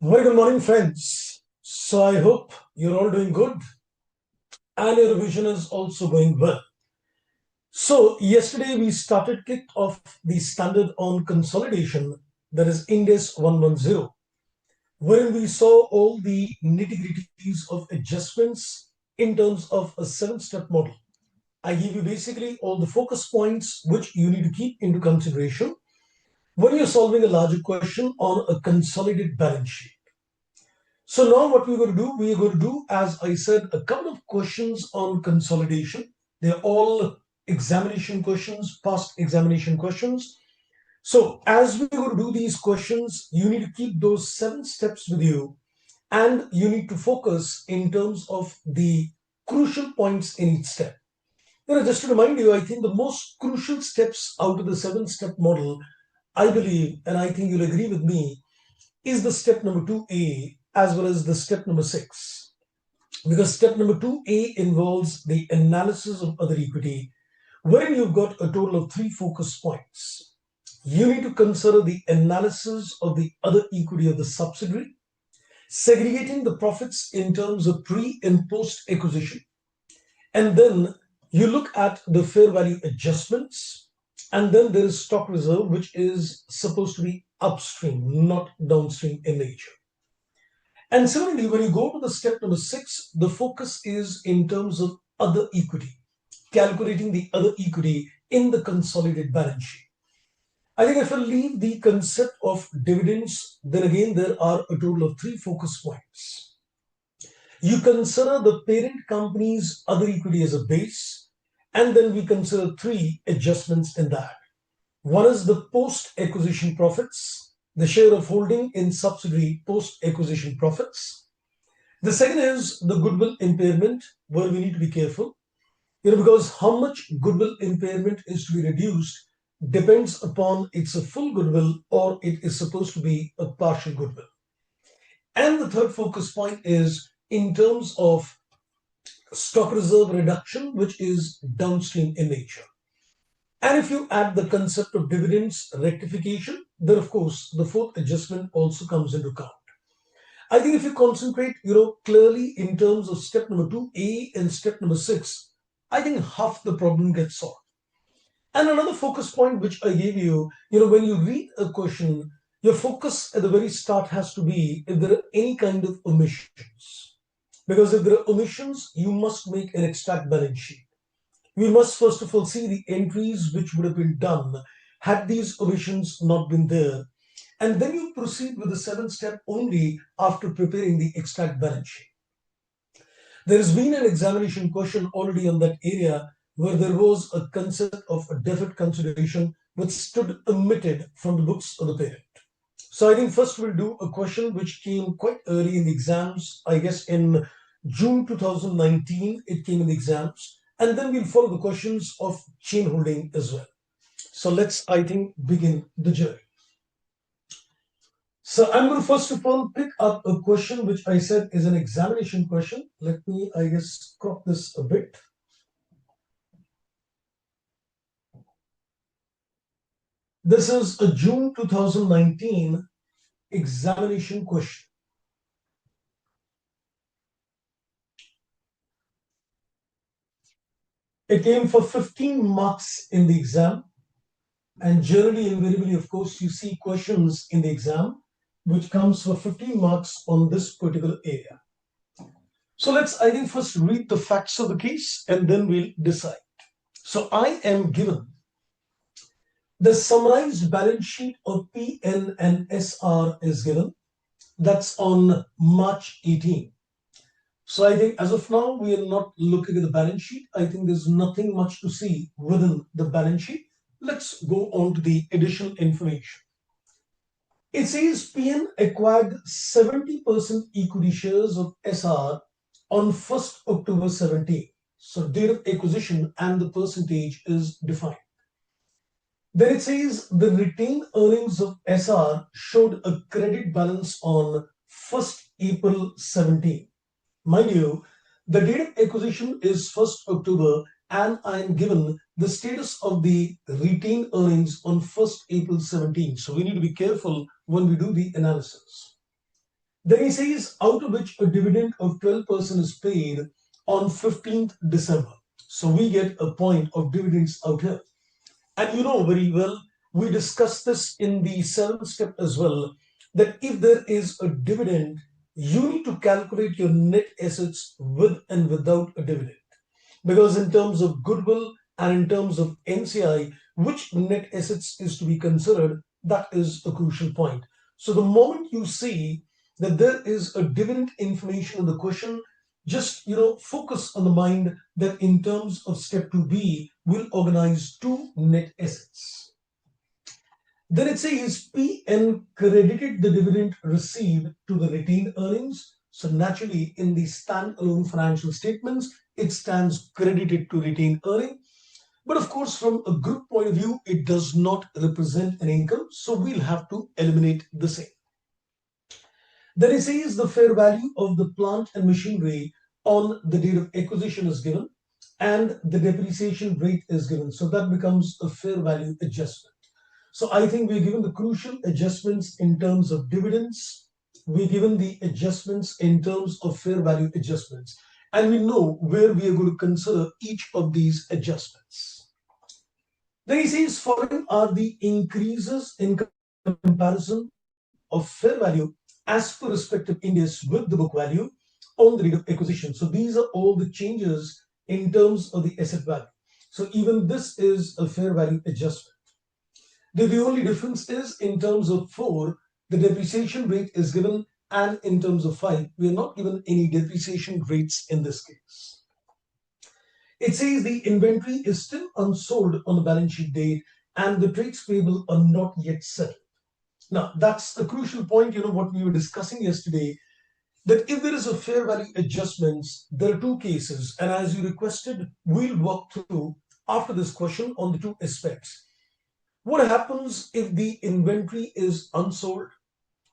Very good morning, friends. So I hope you're all doing good and your revision is also going well. So yesterday we kicked off the standard on consolidation, that is Index 110, wherein we saw all the nitty-gritties of adjustments in terms of a 7-step model. I give you basically all the focus points which you need to keep into consideration when you're solving a larger question on a consolidated balance sheet. So now what we're going to do, we're going to do, as I said, a couple of questions on consolidation. They're all examination questions, past examination questions. So as we're going to do these questions, you need to keep those 7 steps with you, and you need to focus in terms of the crucial points in each step. Just to remind you, I think the most crucial steps out of the 7-step model, I believe, and I think you'll agree with me, is the step number 2A as well as the step number 6. Because step number 2A involves the analysis of other equity, wherein you've got a total of 3 focus points. You need to consider the analysis of the other equity of the subsidiary, segregating the profits in terms of pre and post acquisition. And then you look at the fair value adjustments, and then there is stock reserve, which is supposed to be upstream, not downstream in nature. And similarly, when you go to the step number 6, the focus is in terms of other equity, calculating the other equity in the consolidated balance sheet. I think if I leave the concept of dividends, then again, there are a total of 3 focus points. You consider the parent company's other equity as a base, and then we consider 3 adjustments in that. One is the post-acquisition profits, the share of holding in subsidiary post-acquisition profits. The second is the goodwill impairment, where we need to be careful, because how much goodwill impairment is to be reduced depends upon it's a full goodwill or it is supposed to be a partial goodwill. And the third focus point is in terms of stock reserve reduction, which is downstream in nature. And if you add the concept of dividends rectification, then of course the fourth adjustment also comes into account. I think if you concentrate, clearly in terms of step number 2A and step number 6, I think half the problem gets solved. And another focus point which I gave you, when you read a question, your focus at the very start has to be if there are any kind of omissions. Because if there are omissions, you must make an extract balance sheet. We must first of all see the entries which would have been done had these omissions not been there. And then you proceed with the 7th step only after preparing the extract balance sheet. There has been an examination question already on that area where there was a concept of a deferred consideration which stood omitted from the books of the parent. So I think first we'll do a question which came quite early in the exams. I guess in June 2019 it came in the exams. And then we'll follow the questions of chain holding as well. So let's, I think, begin the journey. So I'm going to first of all pick up a question which I said is an examination question. Let me, I guess, crop this a bit. This is a June 2019 examination question. It came for 15 marks in the exam. And generally, invariably, of course, you see questions in the exam which comes for 15 marks on this particular area. So let's, I think, first read the facts of the case and then we'll decide. So I am given the summarized balance sheet of PN and SR is given. That's on March 18. So I think as of now, we are not looking at the balance sheet. I think there's nothing much to see within the balance sheet. Let's go on to the additional information. It says PN acquired 70% equity shares of SR on 1st October 17. So date of acquisition and the percentage is defined. Then it says the retained earnings of SR showed a credit balance on 1st April 17. Mind you, the date of acquisition is 1st October and I am given the status of the retained earnings on 1st April 17. So we need to be careful when we do the analysis. Then he says, out of which a dividend of 12% is paid on 15th December. So we get a point of dividends out here. And you know very well, we discussed this in the seventh step as well, that if there is a dividend, you need to calculate your net assets with and without a dividend. Because in terms of goodwill and in terms of NCI, which net assets is to be considered, that is a crucial point. So the moment you see that there is a dividend information in the question, just focus on the mind that in terms of step 2b, we'll organize two net assets. Then it says PN credited the dividend received to the retained earnings. So naturally, in the standalone financial statements, it stands credited to retained earning. But of course, from a group point of view, it does not represent an income. So we'll have to eliminate the same. Then it says the fair value of the plant and machinery on the date of acquisition is given and the depreciation rate is given. So that becomes a fair value adjustment. So I think we're given the crucial adjustments in terms of dividends. We're given the adjustments in terms of fair value adjustments. And we know where we are going to consider each of these adjustments. Then he says following are the increases in comparison of fair value as per respective indices with the book value on the date of acquisition. So these are all the changes in terms of the asset value. So even this is a fair value adjustment. The only difference is in terms of 4, the depreciation rate is given, and in terms of 5, we are not given any depreciation rates in this case. It says the inventory is still unsold on the balance sheet date and the trades payable are not yet settled. Now, that's a crucial point, what we were discussing yesterday, that if there is a fair value adjustments, there are two cases. And as you requested, we'll walk through after this question on the two aspects. What happens if the inventory is unsold?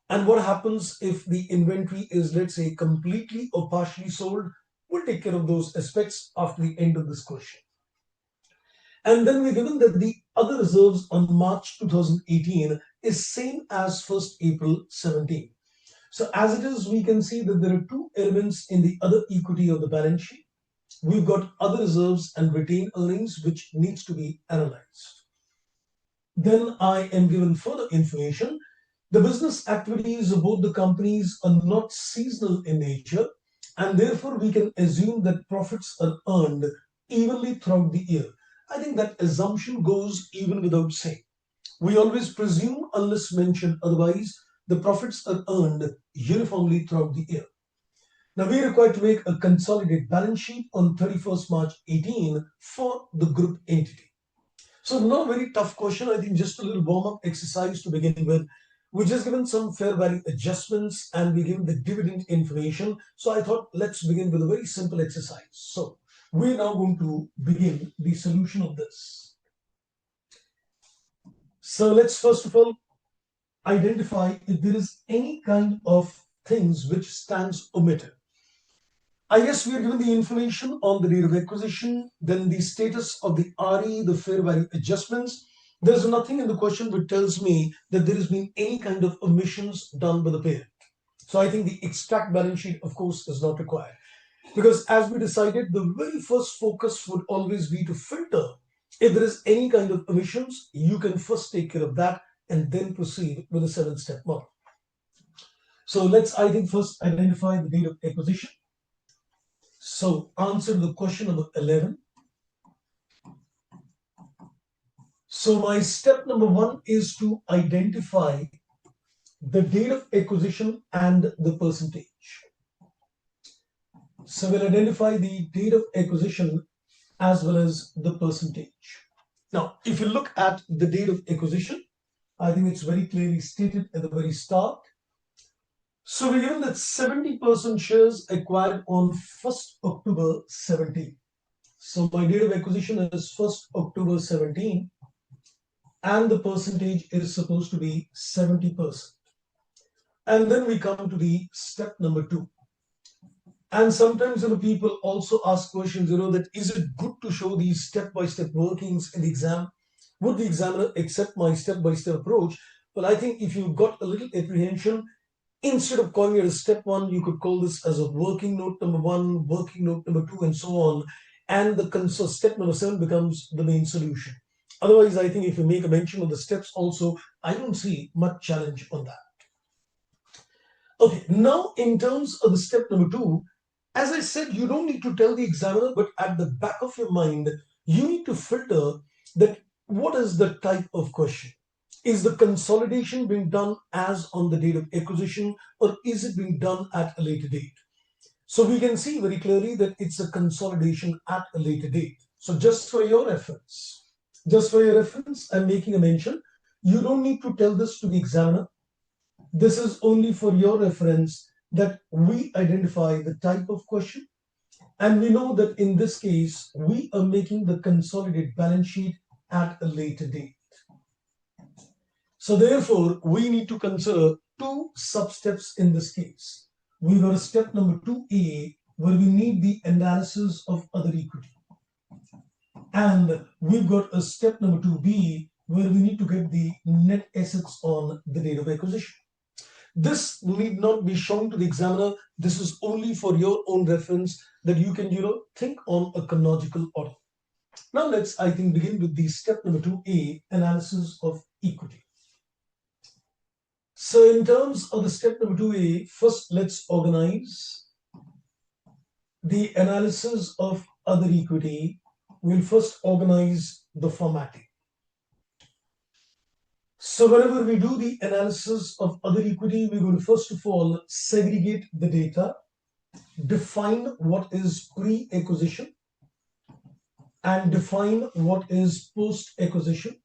And what happens if the inventory is, let's say, completely or partially sold? We'll take care of those aspects after the end of this question. And then we're given that the other reserves on March 2018 is same as 1st April 17. So as it is, we can see that there are two elements in the other equity of the balance sheet. We've got other reserves and retained earnings, which needs to be analyzed. Then I am given further information. The business activities of both the companies are not seasonal in nature, and therefore we can assume that profits are earned evenly throughout the year. I think that assumption goes even without saying. We always presume, unless mentioned otherwise, the profits are earned uniformly throughout the year. Now we are required to make a consolidated balance sheet on 31st March 18 for the group entity. So not a very tough question. I think just a little warm-up exercise to begin with. We're just given some fair value adjustments and we given the dividend information. So I thought let's begin with a very simple exercise. So we're now going to begin the solution of this. So let's first of all identify if there is any kind of things which stands omitted. I guess we are given the information on the date of acquisition, then the status of the RE, the fair value adjustments. There's nothing in the question which tells me that there has been any kind of omissions done by the parent. So I think the extract balance sheet, of course, is not required. Because as we decided, the very first focus would always be to filter. If there is any kind of omissions, you can first take care of that and then proceed with the 7-step model. So let's, I think, first identify the date of acquisition. So answer the question number 11. So my step number 1 is to identify the date of acquisition and the percentage. So we'll identify the date of acquisition as well as the percentage. Now, if you look at the date of acquisition, I think it's very clearly stated at the very start. So we're given that 70% shares acquired on 1st October 17. So my date of acquisition is 1st October 17 and the percentage is supposed to be 70%. And then we come to the step number 2. And sometimes people also ask questions, that is it good to show these step-by-step workings in the exam? Would the examiner accept my step-by-step approach? Well, I think if you've got a little apprehension, Instead of calling it a step one, you could call this as a working note number one, working note number two, and so on. And the step number 7 becomes the main solution. Otherwise, I think if you make a mention of the steps also, I don't see much challenge on that. Okay, now in terms of the step number 2, as I said, you don't need to tell the examiner, but at the back of your mind, you need to filter that what is the type of question. Is the consolidation being done as on the date of acquisition, or is it being done at a later date? So we can see very clearly that it's a consolidation at a later date. So just for your reference, I'm making a mention. You don't need to tell this to the examiner. This is only for your reference that we identify the type of question. And we know that in this case, we are making the consolidated balance sheet at a later date. So therefore, we need to consider two sub-steps in this case. We got a step number 2A, where we need the analysis of other equity. And we've got a step number 2B, where we need to get the net assets on the date of acquisition. This need not be shown to the examiner. This is only for your own reference that you can, think on a chronological order. Now let's, I think, begin with the step number 2A, analysis of equity. So in terms of the step number 2A, first let's organize the analysis of other equity. We'll first organize the formatting. So whenever we do the analysis of other equity, we're going to first of all segregate the data, define what is pre-acquisition, and define what is post-acquisition.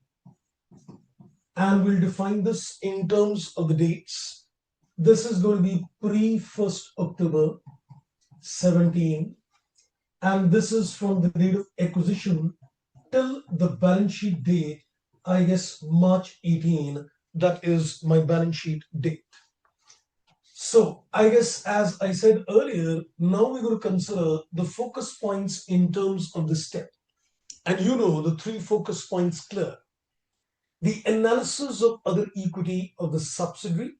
And we'll define this in terms of the dates. This is going to be pre-1st October 17, and this is from the date of acquisition till the balance sheet date, I guess March 18, that is my balance sheet date. So I guess, as I said earlier, now we're going to consider the focus points in terms of the step. And the 3 focus points clear. The analysis of other equity of the subsidiary,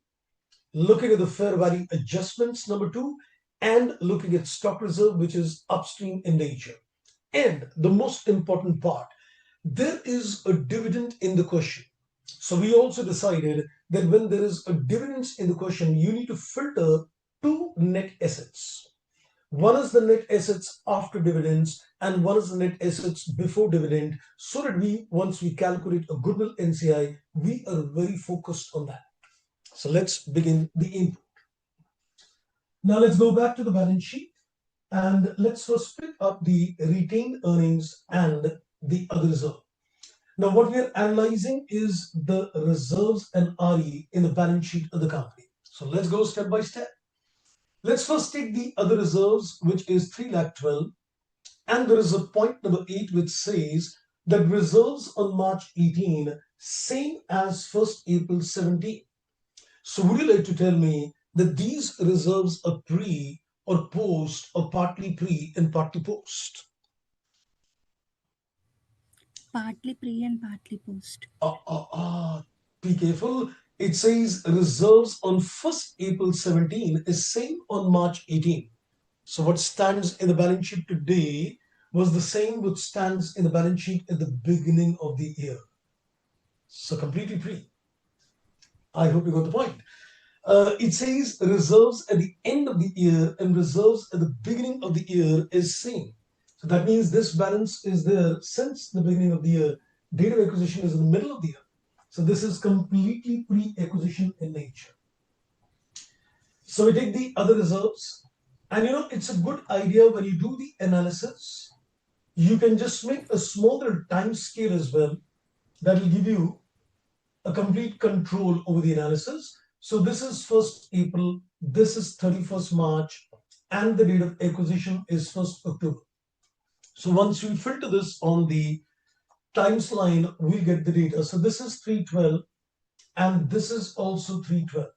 looking at the fair value adjustments, number 2, and looking at stock reserve, which is upstream in nature. And the most important part, there is a dividend in the question. So we also decided that when there is a dividend in the question, you need to filter 2 net assets. One is the net assets after dividends, and one is the net assets before dividend, so that once we calculate a Goodwill NCI, we are very focused on that. So let's begin the input. Now let's go back to the balance sheet, and let's first pick up the retained earnings and the other reserve. Now what we are analyzing is the reserves and RE in the balance sheet of the company. So let's go step by step. Let's first take the other reserves, which is 3,12,000, and there is a point number 8 which says that reserves on March 18 same as 1st April 17. So would you like to tell me that these reserves are pre or post, or partly pre and partly post? Partly pre and partly post. Be careful. It says reserves on 1st April 17 is same on March 18. So what stands in the balance sheet today was the same which stands in the balance sheet at the beginning of the year. So completely pre. I hope you got the point. It says reserves at the end of the year and reserves at the beginning of the year is same. So that means this balance is there since the beginning of the year. Date of acquisition is in the middle of the year. So this is completely pre-acquisition in nature. So we take the other reserves, and it's a good idea when you do the analysis, you can just make a smaller time scale as well. That will give you a complete control over the analysis. So this is 1st April, this is 31st March, and the date of acquisition is 1st October. So once we filter this on the times line, we get the data. So this is 312, and this is also 312.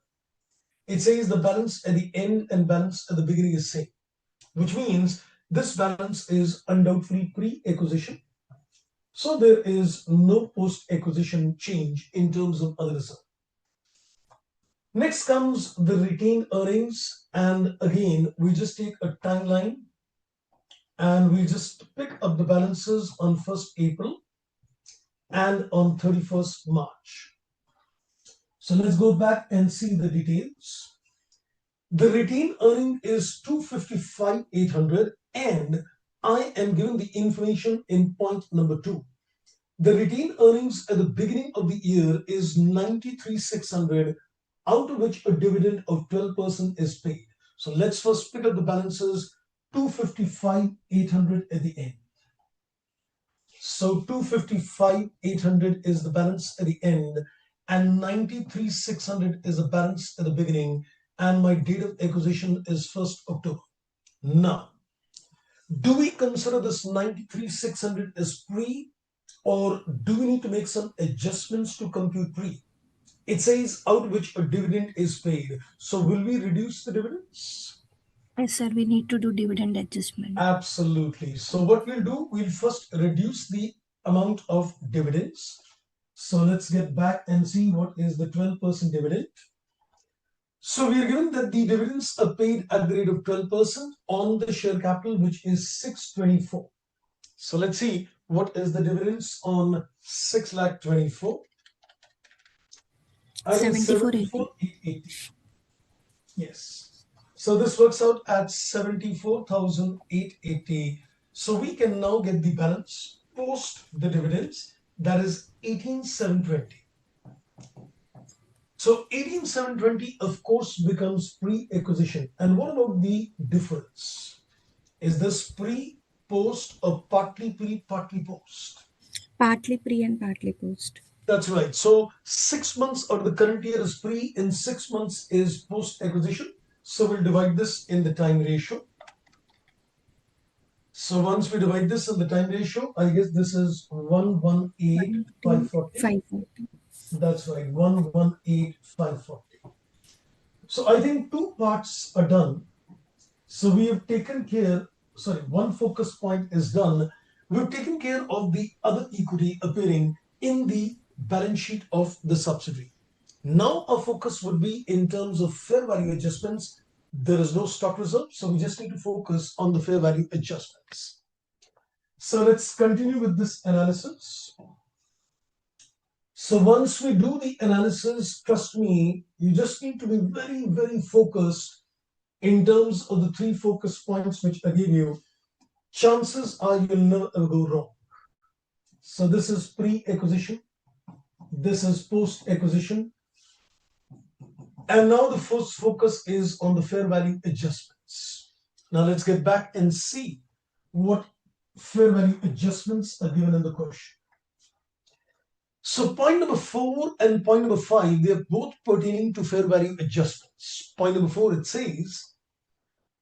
It says the balance at the end and balance at the beginning is same, which means this balance is undoubtedly pre-acquisition. So there is no post-acquisition change in terms of other reserve. Next comes the retained earnings, and again we just take a timeline and we just pick up the balances on 1st April and on 31st March. So let's go back and see the details. The retained earning is 255,800 and I am given the information in point number 2. The retained earnings at the beginning of the year is 93,600, out of which a dividend of 12% is paid. So let's first pick up the balances, 255,800 at the end. So 255,800 is the balance at the end and 93,600 is the balance at the beginning, and my date of acquisition is 1st October. Now, do we consider this 93,600 as pre, or do we need to make some adjustments to compute pre? It says out which a dividend is paid. So will we reduce the dividends? Yes, sir. We need to do dividend adjustment. Absolutely. So what we'll do, we'll first reduce the amount of dividends. So let's get back and see what is the 12% dividend. So we are given that the dividends are paid at the rate of 12% on the share capital, which is 624. So let's see what is the dividends on 6,24,000. I think 74,880. Yes. So this works out at 74,880. So we can now get the balance post the dividends, that is 18,720. So 18,720 of course becomes pre-acquisition. And what about the difference? Is this pre, post, or partly pre, partly post? Partly pre and partly post. That's right. So 6 months of the current year is pre and 6 months is post acquisition. So we'll divide this in the time ratio. So once we divide this in the time ratio, I guess this is 118,540. 540. That's right, 118,540. So I think two parts are done. So we have taken care, sorry, one focus point is done. We've taken care of the other equity appearing in the balance sheet of the subsidiary. Now our focus would be in terms of fair value adjustments. There is no stock reserve, so we just need to focus on the fair value adjustments. So let's continue with this analysis. So once we do the analysis, trust me, you just need to be very, very focused in terms of the 3 focus points which I gave you. Chances are you'll never go wrong. So this is pre-acquisition, this is post-acquisition, and now the first focus is on the fair value adjustments. Now let's get back and see what fair value adjustments are given in the question. So point number 4 and point number 5, they are both pertaining to fair value adjustments. Point number 4, it says,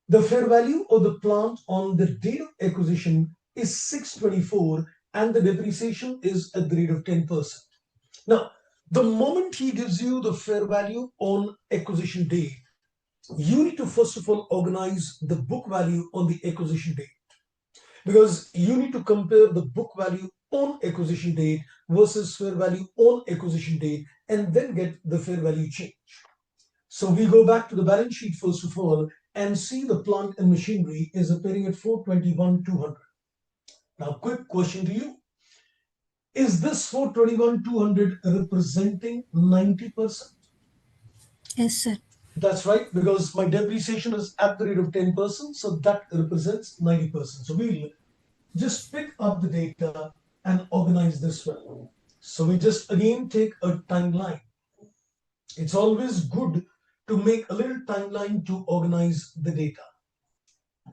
the fair value of the plant on the date of acquisition is 624 and the depreciation is at the rate of 10%. Now, the moment he gives you the fair value on acquisition date, you need to first of all organize the book value on the acquisition date, because you need to compare the book value on acquisition date versus fair value on acquisition date and then get the fair value change. So we go back to the balance sheet first of all and see the plant and machinery is appearing at 421,200. Now, quick question to you. Is this 421,200 representing 90%? Yes, sir. That's right, because my depreciation is at the rate of 10%, so that represents 90%. So we'll just pick up the data and organize this well. So we just again take a timeline. It's always good to make a little timeline to organize the data.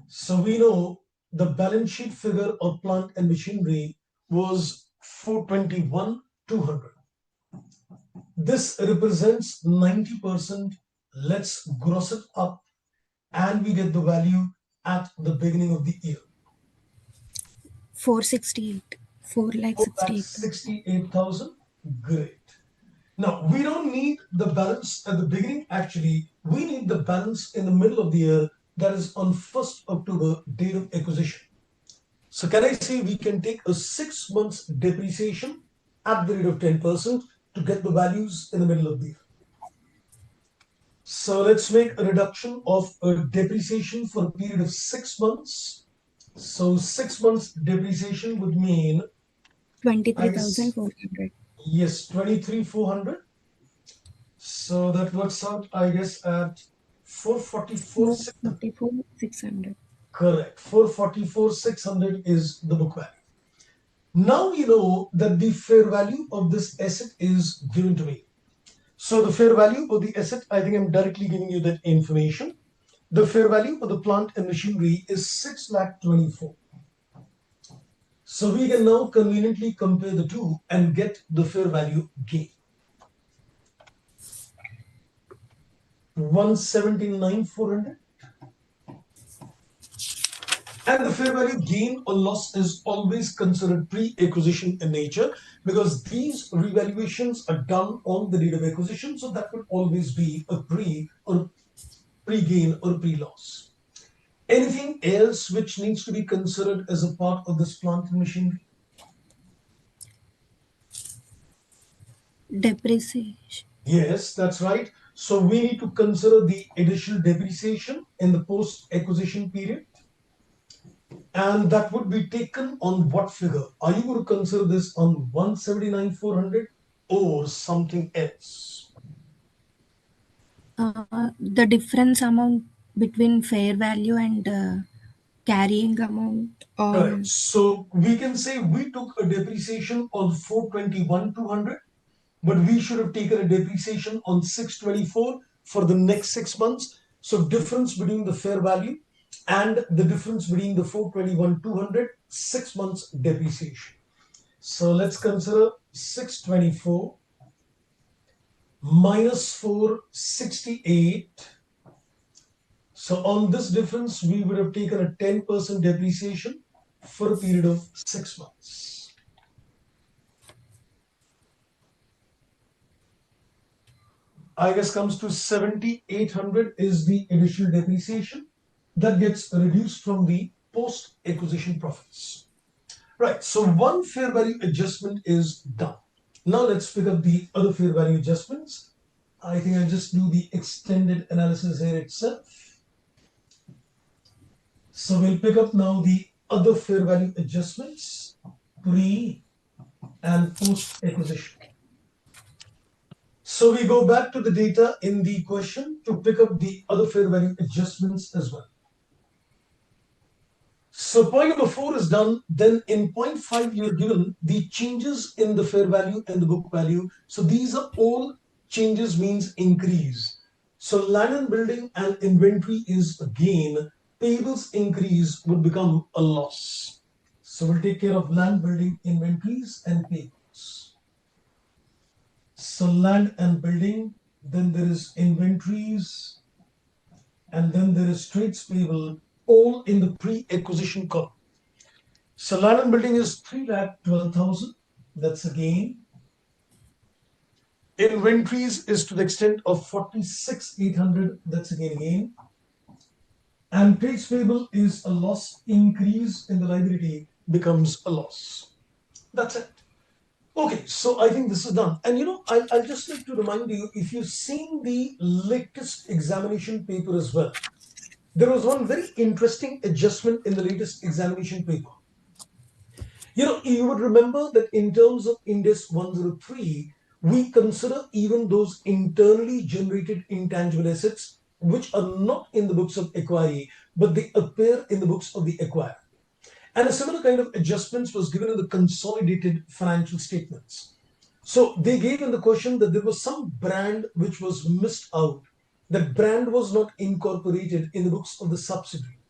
So we know the balance sheet figure of plant and machinery was 421,200. This represents 90%. Let's gross it up and we get the value at the beginning of the year. 468. 4,68,000. Great. Now, we don't need the balance at the beginning. Actually, we need the balance in the middle of the year, that is on 1st October, date of acquisition. So can I say we can take a 6 months depreciation at the rate of 10% to get the values in the middle of the year? So let's make a reduction of a depreciation for a period of 6 months. So 6 months depreciation would mean, I guess, 23,400. yes, 23,400. So that works out, I guess, at 444. 444, 600. Correct. 444,600 is the book value. Now you know that the fair value of this asset is given to me. So the fair value of the asset, I think I'm directly giving you that information. The fair value of the plant and machinery is 6,24,000. So we can now conveniently compare the two and get the fair value gain. 179,400. And the fair value gain or loss is always considered pre-acquisition in nature because these revaluations are done on the date of acquisition. So that would always be a pre-gain or pre-loss. Anything else which needs to be considered as a part of this plant and machinery? Depreciation. Yes, that's right. So we need to consider the additional depreciation in the post-acquisition period. And that would be taken on what figure? Are you going to consider this on 179,400 or something else? The difference amount between fair value and carrying amount, Correct. or So we can say we took a depreciation on 421,200, but we should have taken a depreciation on 624 for the next 6 months. So difference between the fair value and the difference between the 421,200, 6 months depreciation. So let's consider 624 minus 468. So on this difference, we would have taken a 10% depreciation for a period of 6 months. I guess comes to 7,800 is the additional depreciation that gets reduced from the post-acquisition profits. Right, so one fair value adjustment is done. Now let's pick up the other fair value adjustments. I think I'll just do the extended analysis here itself. So we'll pick up now the other fair value adjustments, pre and post acquisition. So we go back to the data in the question to pick up the other fair value adjustments as well. So point number 4 is done. Then in point 5, you're given the changes in the fair value and the book value. So these are all changes means increase. So land and building and inventory is a gain. Payables increase would become a loss. So we'll take care of land, building, inventories, and payables. So land and building, then there is inventories, and then there is trades payable, all in the pre-acquisition column. So land and building is 3,12,000. That's a gain. Inventories is to the extent of 46,800. That's again a gain. And trades payable is a loss. Increase in the liability becomes a loss. That's it. Okay, so I think this is done. And I'll just like to remind you, if you've seen the latest examination paper as well, there was one very interesting adjustment in the latest examination paper. You would remember that in terms of Index 103, we consider even those internally generated intangible assets which are not in the books of acquiree, but they appear in the books of the acquirer. And a similar kind of adjustments was given in the consolidated financial statements. So they gave in the question that there was some brand which was missed out. That brand was not incorporated in the books of the subsidiary,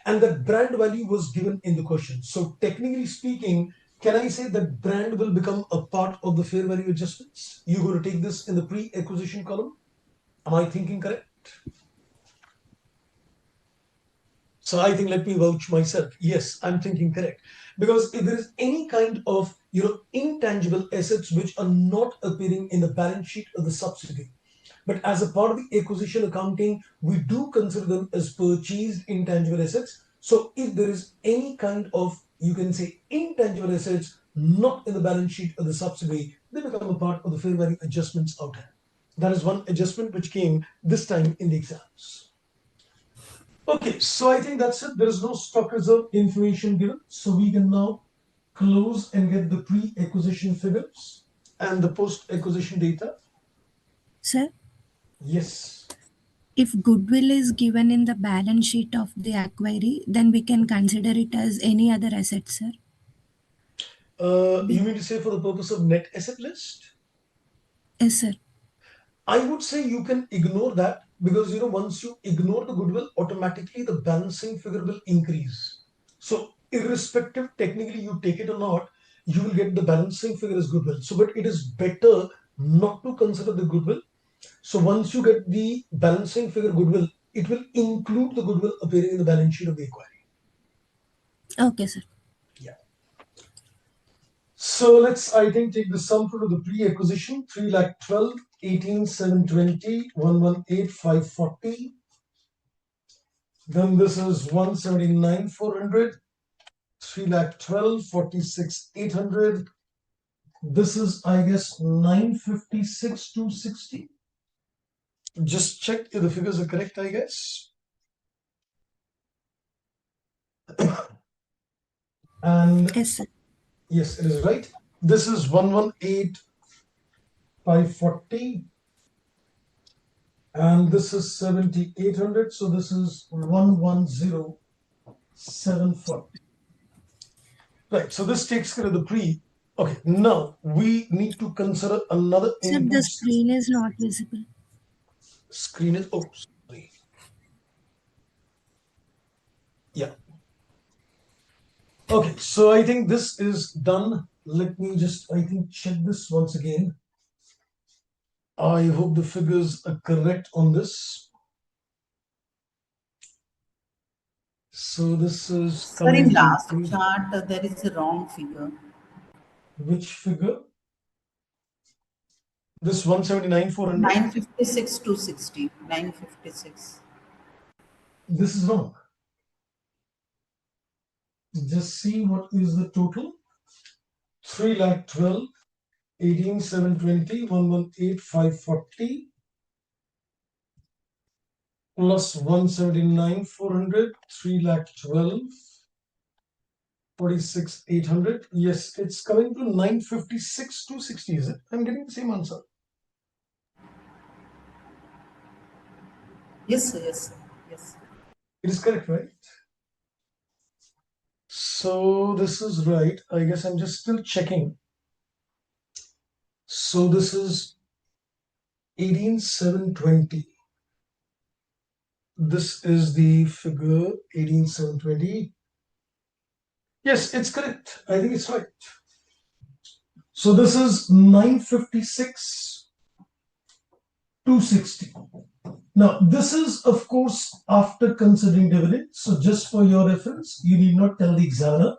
and that brand value was given in the question. So technically speaking, can I say that brand will become a part of the fair value adjustments? You're going to take this in the pre-acquisition column. Am I thinking correct? So I think, let me vouch myself. Yes, I'm thinking correct. Because if there is any kind of intangible assets which are not appearing in the balance sheet of the subsidiary, but as a part of the acquisition accounting, we do consider them as purchased intangible assets. So if there is any kind of, you can say, intangible assets not in the balance sheet of the subsidiary, they become a part of the fair value adjustments out here. That is one adjustment which came this time in the exams. Okay, so I think that's it. There is no stock reserve information given. So we can now close and get the pre-acquisition figures and the post-acquisition data. Sir, Yes. if goodwill is given in the balance sheet of the acquiry, then we can consider it as any other asset, sir. You Be- mean to say for the purpose of net asset list? yes, sir. I would say you can ignore that because once you ignore the goodwill, automatically the balancing figure will increase. So irrespective, technically you take it or not, you will get the balancing figure as goodwill. So, but it is better not to consider the goodwill. So once you get the balancing figure goodwill, it will include the goodwill appearing in the balance sheet of the acquiry. Okay, sir. Yeah. So let's, I think, take the sum total of the pre-acquisition, 3,12,18,720, 118,540. Then this is 179,400, 3,12,000, 46,800. This is, I guess, 956,260. Just check if the figures are correct, I guess. And Yes, sir. yes, it is right. This is 118,540. And this is 7,800. So this is 110,740. Right. So this takes care of the pre. Okay. Now we need to consider another Sir, the input. screen is not visible. Screen is, oh, sorry. Yeah. Okay. So I think this is done. Let me just, I think, check this once again. I hope the figures are correct on this. So this is Sir, in coming to last chart, there is a wrong figure. which figure? This 179,400. 956 to 60. 956. This is wrong. Just see what is the total. 3,12,18,720, 118,540 plus 179,400, 3,12,000, 46,800. Yes, it's coming to 956,260. Is it? I'm getting the same answer. Yes, sir. Yes, sir. Yes. It is correct, right? So this is right. I guess I'm just still checking. So this is 18,720. This is the figure 18,720. Yes, it's correct. I think it's right. So this is 956 260. Now this is of course after considering dividends. So just for your reference, you need not tell the examiner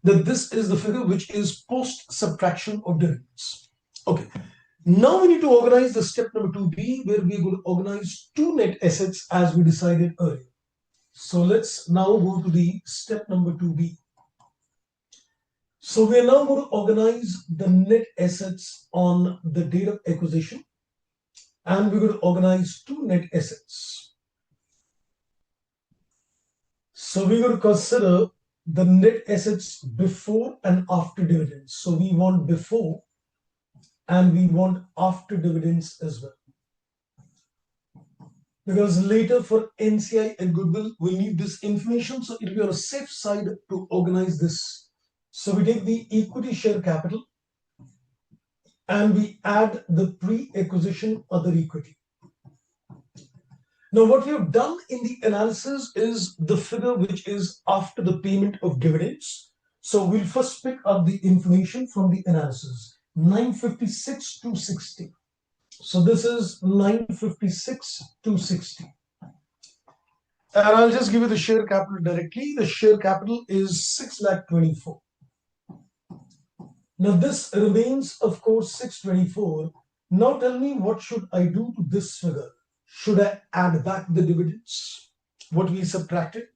that this is the figure which is post subtraction of dividends. Okay. Now we need to organize the step number 2B, where we're going to organize two net assets as we decided earlier. So let's now go to the step number 2B. So we are now going to organize the net assets on the date of acquisition, and we're going to organize two net assets. So we're going to consider the net assets before and after dividends. So we want before and we want after dividends as well. Because later for NCI and Goodwill, we'll need this information. So it'll be on a safe side to organize this. So we take the equity share capital and we add the pre-acquisition other equity. Now, what we have done in the analysis is the figure which is after the payment of dividends. So we'll first pick up the information from the analysis. 956 to 60. So this is 956 to 60. And I'll just give you the share capital directly. The share capital is 6,24,000. Now this remains, of course, 624. Now tell me, what should I do to this figure? Should I add back the dividends? What we subtracted?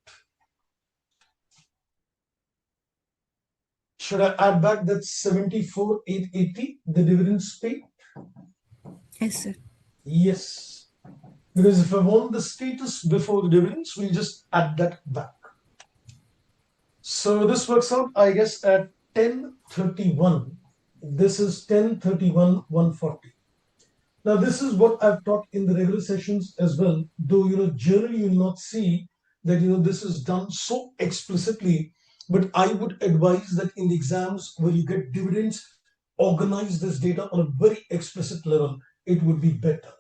Should I add back that 74,880, the dividends paid? Yes, sir. Yes. Because if I want the status before the dividends, we'll just add that back. So this works out, I guess, at 1031. This is 1031, 140. Now, this is what I've taught in the regular sessions as well, though, generally you'll not see that, this is done so explicitly, but I would advise that in the exams where you get dividends, organize this data on a very explicit level. It would be better.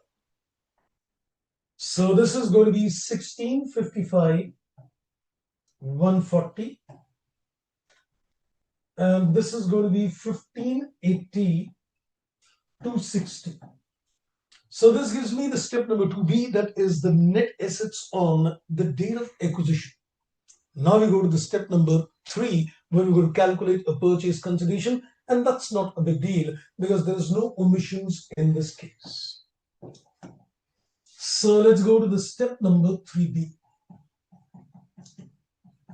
So this is going to be 1655, 140. And this is going to be 1580, 260. So this gives me the step number 2B, that is the net assets on the date of acquisition. Now we go to the step number 3, where we're going to calculate a purchase consideration, and that's not a big deal because there is no omissions in this case. So let's go to the step number 3B.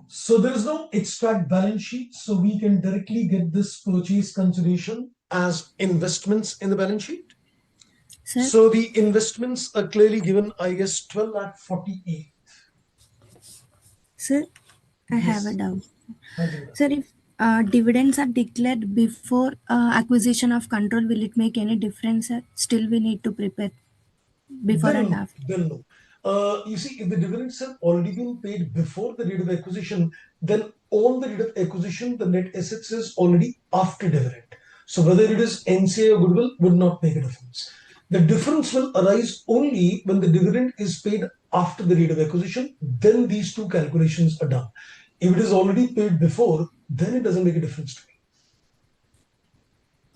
So there is no extract balance sheet, so we can directly get this purchase consideration as investments in the balance sheet. Sir, So the investments are clearly given, I guess, 12,48. sir, I have a Yes. doubt. Handle that. Sir, if dividends are declared before acquisition of control, will it make any difference, sir? Still, we need to prepare before and after. Then no. You see, if the dividends have already been paid before the date of acquisition, then on the date of acquisition, the net assets is already after dividend. So whether it is NCI or Goodwill would not make a difference. The difference will arise only when the dividend is paid after the date of acquisition. Then these two calculations are done. If it is already paid before, then it doesn't make a difference to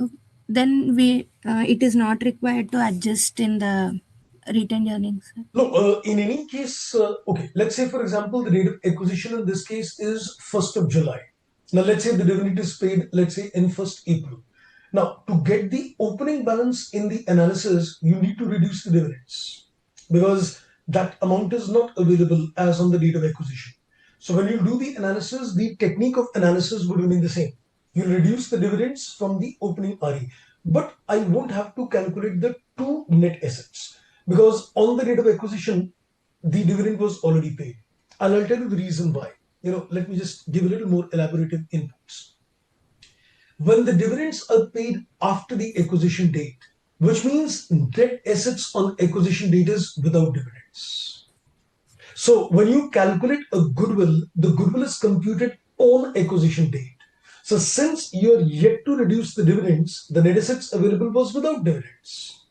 me. Then it is not required to adjust in the retained earnings, sir. No, in any case, okay, let's say, for example, the date of acquisition in this case is 1st of July. Now, let's say the dividend is paid, let's say, in 1st April. Now, to get the opening balance in the analysis, you need to reduce the dividends because that amount is not available as on the date of acquisition. So when you do the analysis, the technique of analysis would remain the same. You reduce the dividends from the opening RE, but I won't have to calculate the two net assets because on the date of acquisition, the dividend was already paid. And I'll tell you the reason why. Let me just give a little more elaborative inputs. When the dividends are paid after the acquisition date, which means net assets on acquisition date is without dividends. So when you calculate a goodwill, the goodwill is computed on acquisition date. So since you're yet to reduce the dividends, the net assets available was without dividends.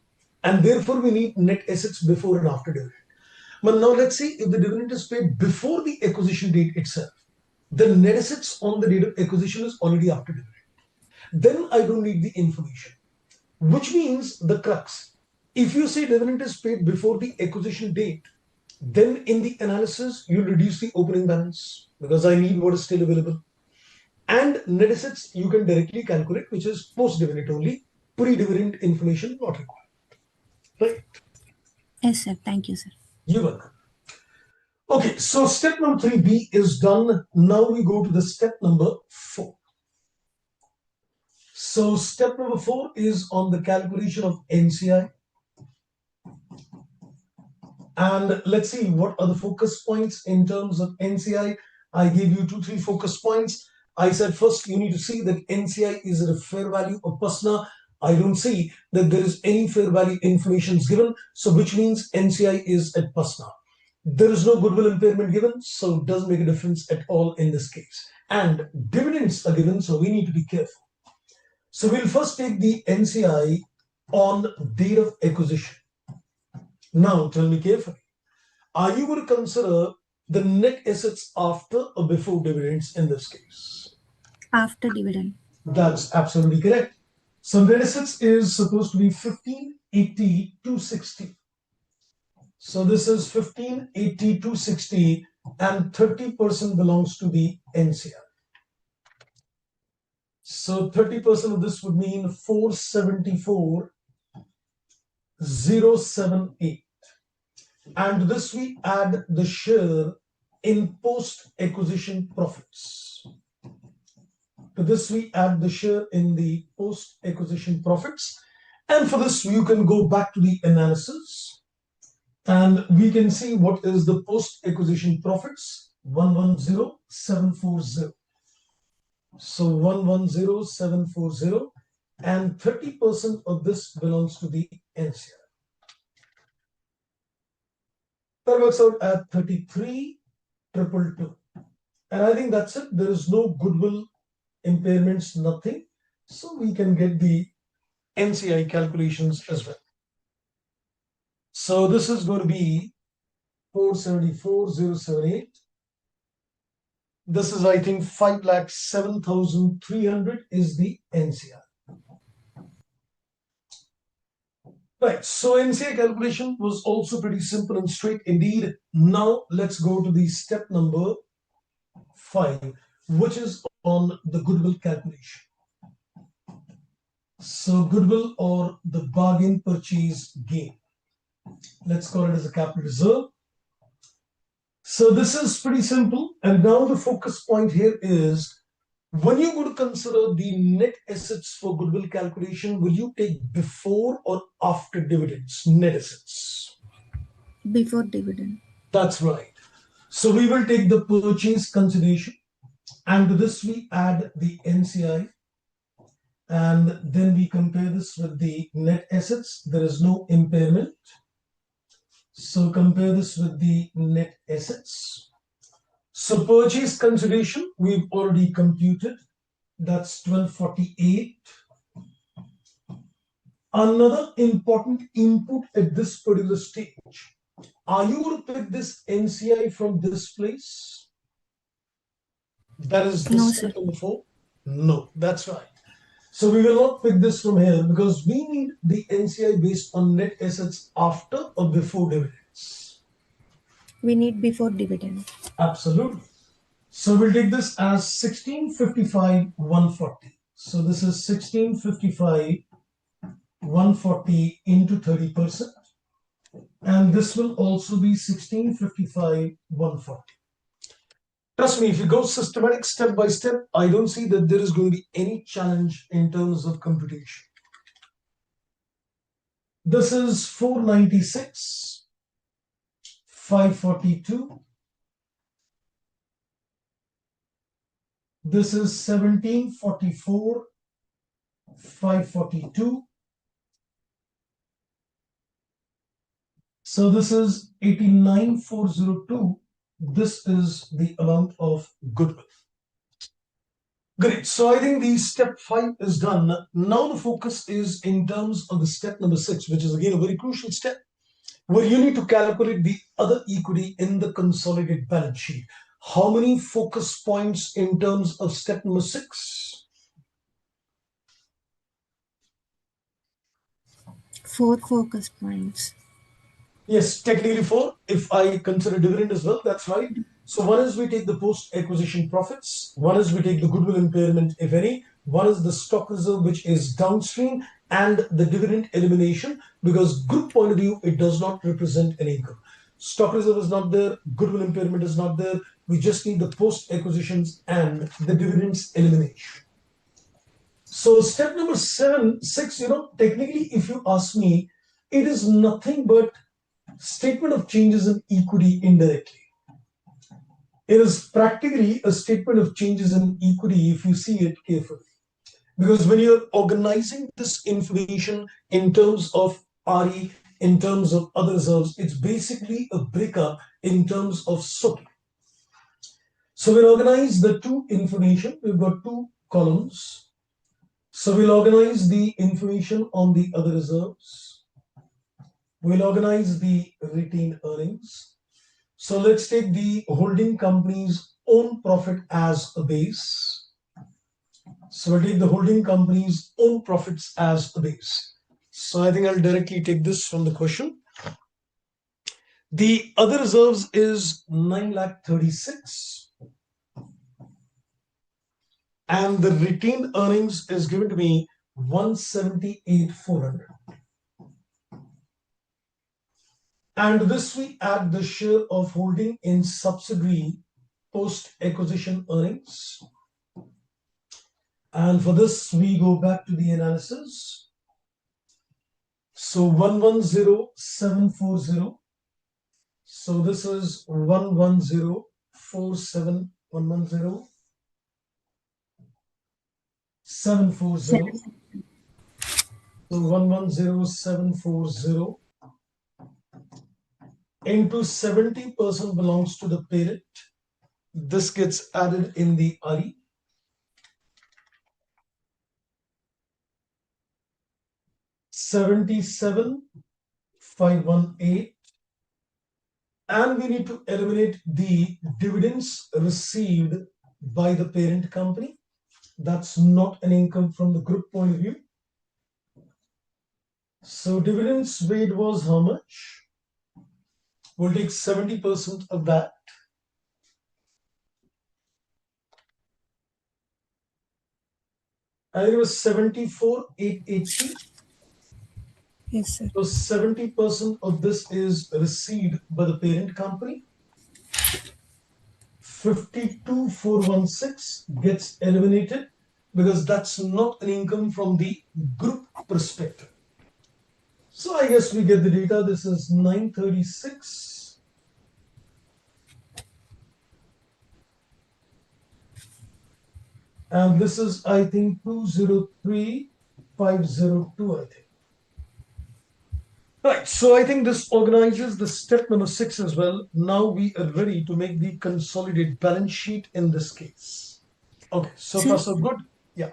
And therefore we need net assets before and after dividend. But now let's say if the dividend is paid before the acquisition date itself, the net assets on the date of acquisition is already after dividend. Then I don't need the information, which means the crux. If you say dividend is paid before the acquisition date, then in the analysis, you'll reduce the opening balance because I need what is still available. And net assets you can directly calculate, which is post-dividend only, pre-dividend information not required. Right? Yes, sir. Thank you, sir. You're welcome. Okay, so step number 3B is done. Now we go to the step number 4. So step number 4 is on the calculation of NCI. And let's see what are the focus points in terms of NCI. I gave you 2-3 focus points. I said first you need to see that NCI is at a fair value of PASNA. I don't see that there is any fair value information given, so which means NCI is at PASNA. There is no goodwill impairment given, so it doesn't make a difference at all in this case. And dividends are given, so we need to be careful. So we'll first take the NCI on date of acquisition. Now tell me carefully, are you going to consider the net assets after or before dividends in this case? After dividend. That's absolutely correct. So net assets is supposed to be 1580, 260. So this is 1580, 260 and 30% belongs to the NCI. So 30% of this would mean 474, 078. And to this we add the share in post-acquisition profits. To this we add the share in the post-acquisition profits. And for this, you can go back to the analysis and we can see what is the post-acquisition profits, 110740. So 110740 and 30% of this belongs to the NCI. That works out at 33,222. And I think that's it. There is no goodwill impairments, nothing. So we can get the NCI calculations as well. So this is going to be 474,078. This is, I think, 5,07,300 is the NCI. Right, so NCI calculation was also pretty simple and straight indeed. Now let's go to the step number 5, which is on the goodwill calculation. So goodwill or the bargain purchase gain. Let's call it as a capital reserve. So this is pretty simple. And now the focus point here is when you go to consider the net assets for goodwill calculation, will you take before or after dividends, net assets? Before dividend. That's right. So we will take the purchase consideration and to this we add the NCI and then we compare this with the net assets. There is no impairment. So compare this with the net assets. So purchase consideration, we've already computed. That's 1248. Another important input at this particular stage. Are you going to pick this NCI from this place? That is this step number 4? No, that's right. So we will not pick this from here because we need the NCI based on net assets after or before dividends. We need before dividend. Absolutely. So we'll take this as 1655,140. So this is 1655,140 into 30%. And this will also be 1655,140. Trust me, if you go systematic step by step, I don't see that there is going to be any challenge in terms of computation. This is 496,542. This is 1744,542. So this is 89,402. This is the amount of goodwill. Great. So I think the step 5 is done. Now the focus is in terms of the step number 6, which is again a very crucial step, where you need to calculate the other equity in the consolidated balance sheet. How many focus points in terms of step number 6? 4 focus points. Yes, technically 4. If I consider dividend as well, that's right. So one is we take the post-acquisition profits. One is we take the goodwill impairment, if any. One is the stock reserve, which is downstream, and the dividend elimination, because group point of view, it does not represent any income. Stock reserve is not there. Goodwill impairment is not there. We just need the post-acquisitions and the dividends elimination. So step number 6, technically, if you ask me, it is nothing but statement of changes in equity indirectly. It is practically a statement of changes in equity if you see it carefully. Because when you're organizing this information in terms of RE, in terms of other reserves, it's basically a breakup in terms of SOT. So we'll organize the two information. We've got 2 columns. So we'll organize the information on the other reserves. We'll organize the retained earnings. So let's take the holding company's own profit as a base. So we'll take the holding company's own profits as a base. So I think I'll directly take this from the question. The other reserves is 9,36,000. And the retained earnings is given to me 178,400. And to this we add the share of holding in subsidiary post-acquisition earnings. And for this we go back to the analysis. So 110740. So this is 11047110 740. So 110740 into 70% belongs to the parent. This gets added in the RE. 77,518. And we need to eliminate the dividends received by the parent company. That's not an income from the group point of view. So dividends paid was how much? We'll take 70% of that. And it was 74,880. Yes, sir. So 70% of this is received by the parent company. 52,416 gets eliminated because that's not an income from the group perspective. So I guess we get the data. This is 936. And this is, I think, 203502, I think. Right, so I think this organizes the step number 6 as well. Now we are ready to make the consolidated balance sheet in this case. Okay, so far so good. Yeah.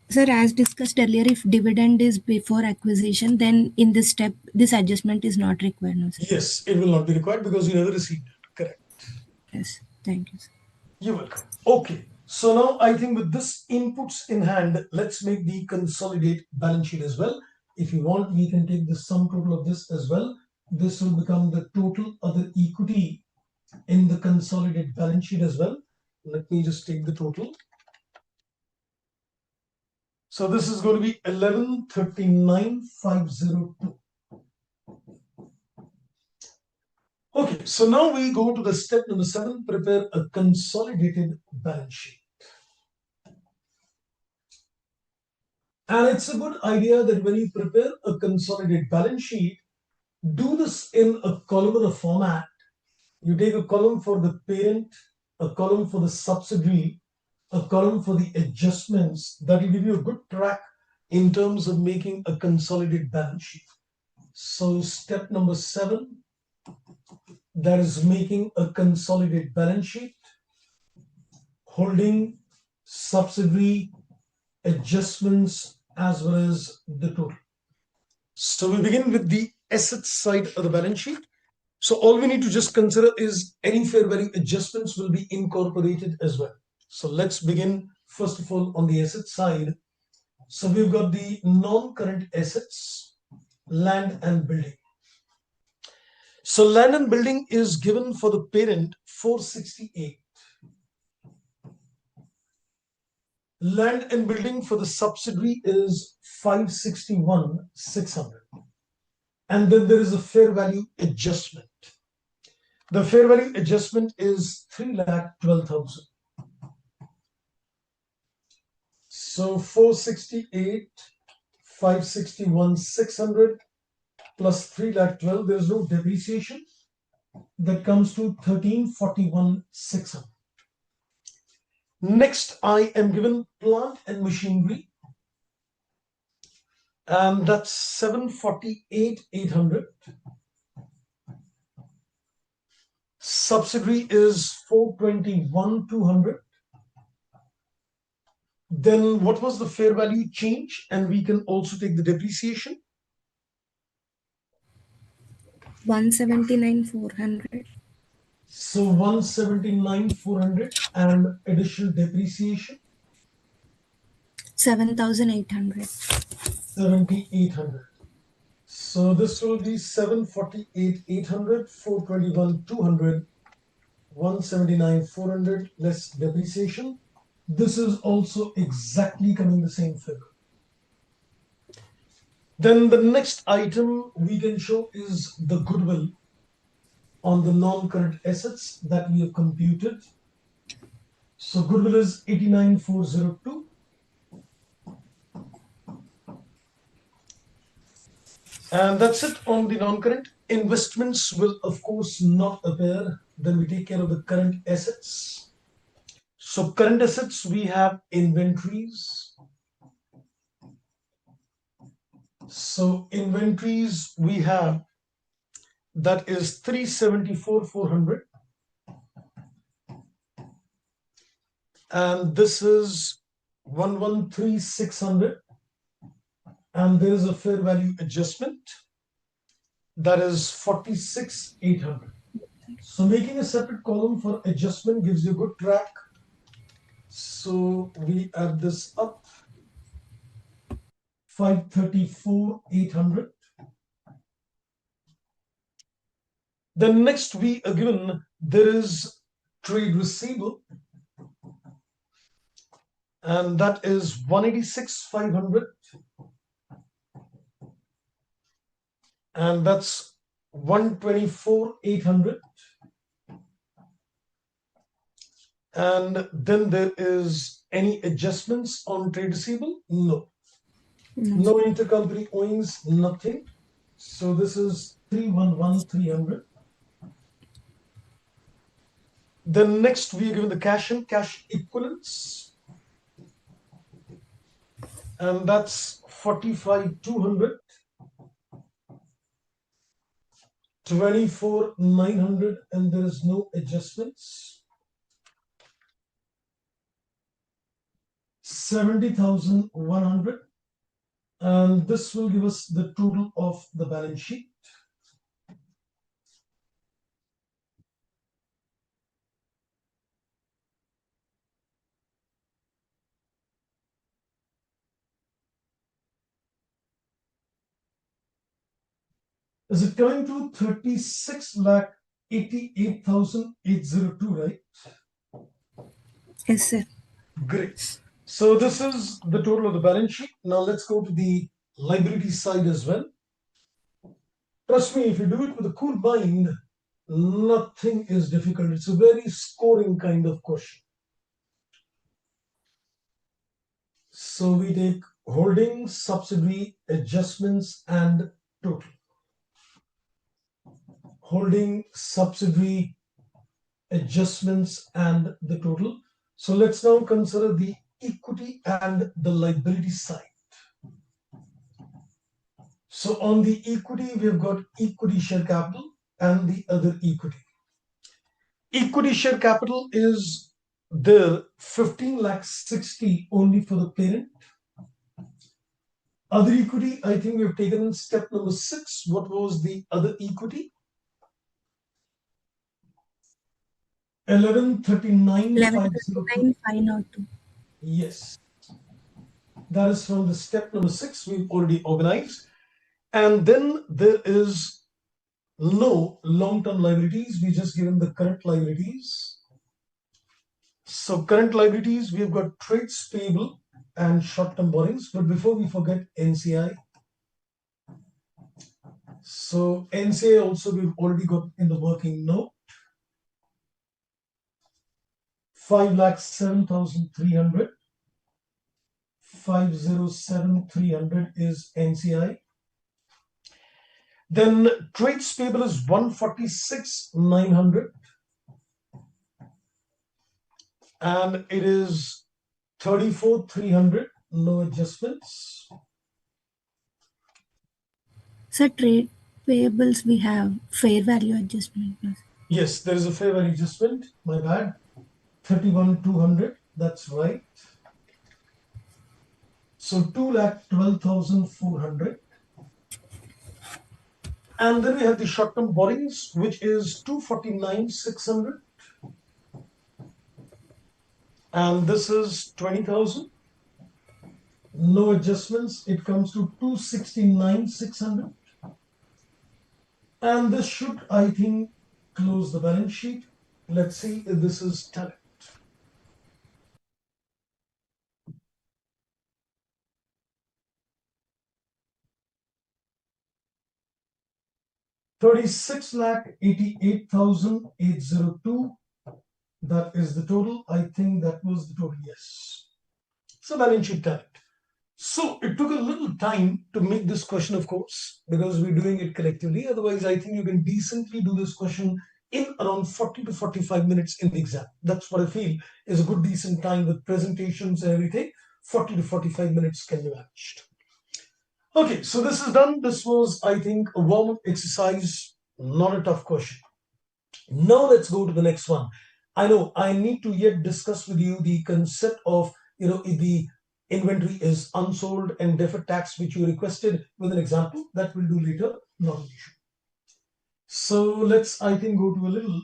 Sir, as discussed earlier, if dividend is before acquisition, then in this step, this adjustment is not required, no, sir? Yes, it will not be required because you never received it. Correct. Yes, thank you, sir. You're welcome. Okay, so now I think with this inputs in hand, let's make the consolidate balance sheet as well. If you want, we can take the sum total of this as well. This will become the total other equity in the consolidated balance sheet as well. Let me just take the total. So this is going to be 1139,502. Okay, so now we go to the step number 7, prepare a consolidated balance sheet. And it's a good idea that when you prepare a consolidated balance sheet, do this in a columnar format. You take a column for the parent, a column for the subsidiary, a column for the adjustments. That will give you a good track in terms of making a consolidated balance sheet. So step number 7, that is making a consolidated balance sheet, holding, subsidiary, adjustments, as well as the total. So we begin with the asset side of the balance sheet. So all we need to just consider is any fair value adjustments will be incorporated as well. So let's begin first of all on the asset side. So we've got the non-current assets, land and building. So land and building is given for the parent 468. Land and building for the subsidiary is 561,600. And then there is a fair value adjustment. The fair value adjustment is 3,12,000. So 468, 561,600 plus 3,12,000. There is no depreciation. That comes to 13,41,600. Next, I am given plant and machinery, and that's 748,800. Subsidiary is 421,200. Then what was the fair value change? And we can also take the depreciation. 179,400. So 179,400 and additional depreciation 7,800. 7,800. So this will be 748,800, 421,200, 179,400 less depreciation. This is also exactly coming the same figure. Then the next item we can show is the goodwill on the non-current assets that we have computed. So goodwill is 89,402. And that's it on the non-current. Investments will, of course, not appear. Then we take care of the current assets. So current assets, we have inventories. So inventories we have, that is 374,400, and this is 113,600, and there is a fair value adjustment, that is 46,800. So making a separate column for adjustment gives you a good track. So we add this up, 534,800. Then next we are given there is trade receivable, and that is 186,500, and that's 124,800. And then there is any adjustments on trade receivable? No. No intercompany owings, nothing. So this is 311,300. Then next we are given the cash and cash equivalents, and that's 45,200, 24,900, and there is no adjustments. 70,100, and this will give us the total of the balance sheet. Is it coming to 36,88,802, right? Yes, sir. Great. So this is the total of the balance sheet. Now let's go to the liability side as well. Trust me, if you do it with a cool mind, nothing is difficult. It's a very scoring kind of question. So we take holding, subsidiary, adjustments, and total. Holding, subsidiary, adjustments, and the total. So let's now consider the equity and the liability side. So on the equity, we've got equity share capital and the other equity. Equity share capital is the 15,60,000 only for the parent. Other equity, I think we've taken in step number 6. What was the other equity? 1139,502. Yes. That is from the step number 6 we've already organized. And then there is no long-term liabilities. We just given the current liabilities. So current liabilities, we've got trades payable and short-term borrowings. But before we forget NCI, so NCI also we've already got in the working note. 5,07,300. 507,300 is NCI. Then trades payable is 146,900, and it is 34,300. No adjustments. So trade payables we have fair value adjustment. Yes, there is a fair value adjustment. My bad. 31,200. That's right. So 2,12,400. And then we have the short-term borrowings, which is 249,600. And this is 20,000. No adjustments. It comes to 269,600. And this should, I think, close the balance sheet. Let's see if this is talent. $36,88,802. That is the total. I think that was the total. Yes. So balance sheet talent. So it took a little time to make this question, of course, because we're doing it collectively. Otherwise, I think you can decently do this question in around 40 to 45 minutes in the exam. That's what I feel is a good, decent time with presentations and everything. 40 to 45 minutes can be managed. Okay, so this is done. This was, I think, a warm-up exercise, not a tough question. Now let's go to the next one. I know I need to yet discuss with you the concept of, the inventory is unsold and deferred tax, which you requested with an example. That we'll do later, not an issue. So let's, I think, go to a little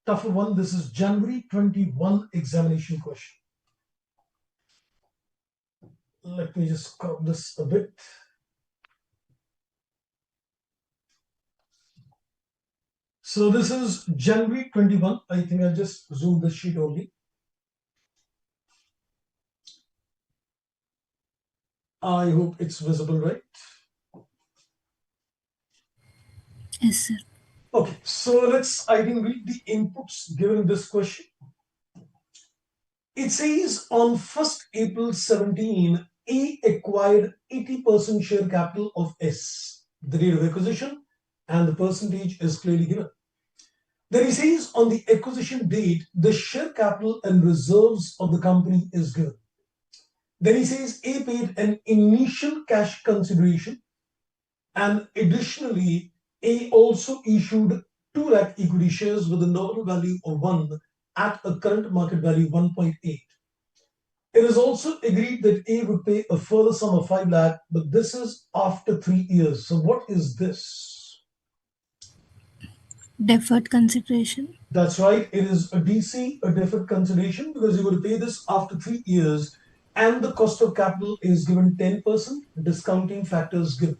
tougher one. This is January 21 examination question. Let me just crop this a bit. So this is January 21. I think I'll just zoom this sheet only. I hope it's visible, right? Yes, sir. Okay, so let's, I think, read the inputs given in this question. It says on 1st April 17, A acquired 80% share capital of S. The date of acquisition and the percentage is clearly given. Then he says on the acquisition date, the share capital and reserves of the company is given. Then he says A paid an initial cash consideration, and additionally, A also issued 2 lakh equity shares with a nominal value of 1 at a current market value 1.8. It is also agreed that A would pay a further sum of 5 lakh, but this is after 3 years. So what is this? Deferred consideration. That's right. It is a DC, a deferred consideration, because you're going to pay this after 3 years, and the cost of capital is given 10%, discounting factors given.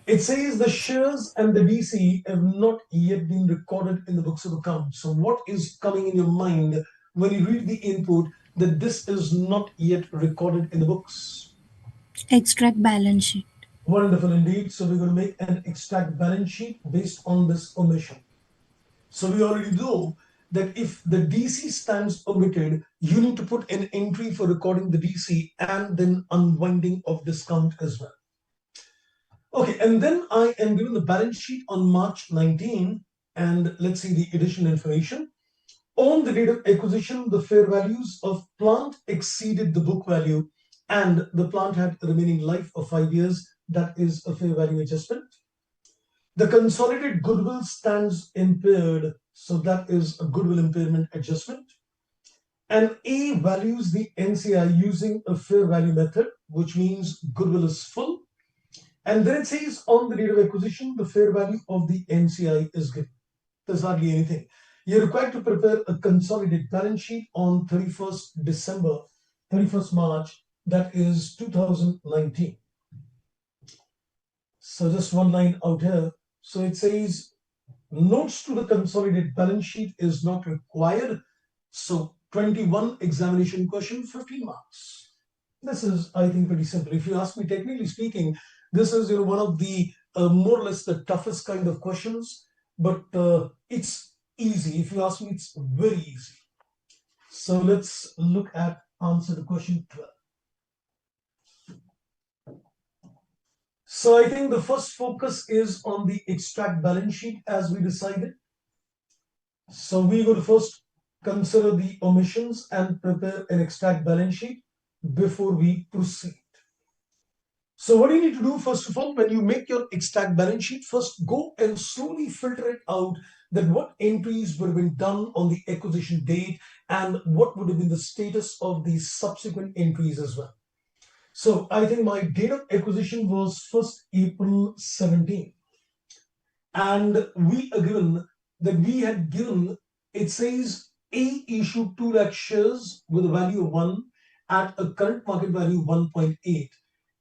It says the shares and the DC have not yet been recorded in the books of accounts. So what is coming in your mind when you read the input that this is not yet recorded in the books? Extract balance sheet. Wonderful indeed. So we're going to make an extract balance sheet based on this omission. So we already know that if the DC stands omitted, you need to put an entry for recording the DC and then unwinding of discount as well. Okay, and then I am given the balance sheet on March 19, and let's see the additional information. On the date of acquisition, the fair values of plant exceeded the book value, and the plant had a remaining life of 5 years. That is a fair value adjustment. The consolidated goodwill stands impaired, so that is a goodwill impairment adjustment. And A values the NCI using a fair value method, which means goodwill is full. And then it says on the date of acquisition, the fair value of the NCI is given. There's hardly anything. You're required to prepare a consolidated balance sheet on 31st March, that is 2019. So just one line out here. So it says notes to the consolidated balance sheet is not required. So 21 examination question, 15 marks. This is, I think, pretty simple. If you ask me, technically speaking, this is one of the more or less the toughest kind of questions, but it's easy. If you ask me, it's very easy. So let's look at answer to question 12. So I think the first focus is on the extract balance sheet as we decided. So we will first consider the omissions and prepare an extract balance sheet before we proceed. So what you need to do, first of all, when you make your extract balance sheet, first go and slowly filter it out that what entries would have been done on the acquisition date and what would have been the status of the subsequent entries as well. So I think my date of acquisition was 1st April 17. And we are given that we had given, it says A issued 2 lakh shares with a value of 1 at a current market value 1.8.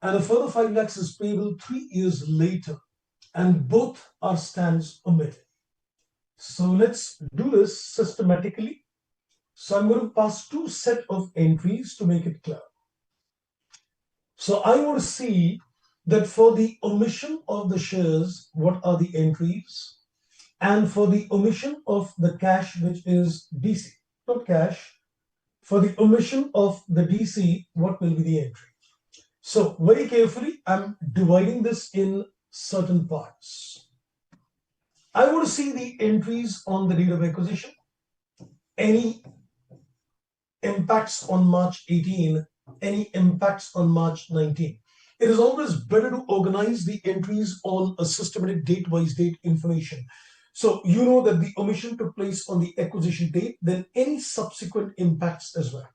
And a further 5 lakhs is payable 3 years later. And both are stands omitted. So let's do this systematically. So I'm going to pass 2 set of entries to make it clear. So I want to see that for the omission of the shares, what are the entries? And for the omission of the cash, which is DC, not cash, for the omission of the DC, what will be the entry? So very carefully, I'm dividing this in certain parts. I want to see the entries on the date of acquisition, any impacts on March 18, any impacts on March 19. It is always better to organize the entries on a systematic date-wise date information. So you know that the omission took place on the acquisition date, then any subsequent impacts as well.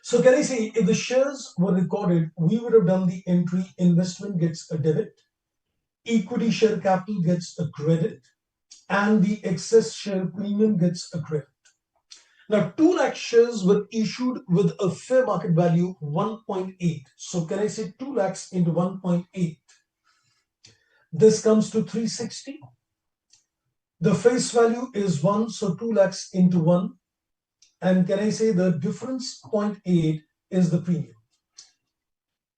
So can I say if the shares were recorded, we would have done the entry investment gets a debit, equity share capital gets a credit, and the excess share premium gets a credit. Now, 2 lakh shares were issued with a fair market value 1.8. So can I say 2 lakhs into 1.8? This comes to 360. The face value is 1, so 2 lakhs into 1. And can I say the difference 0.8 is the premium?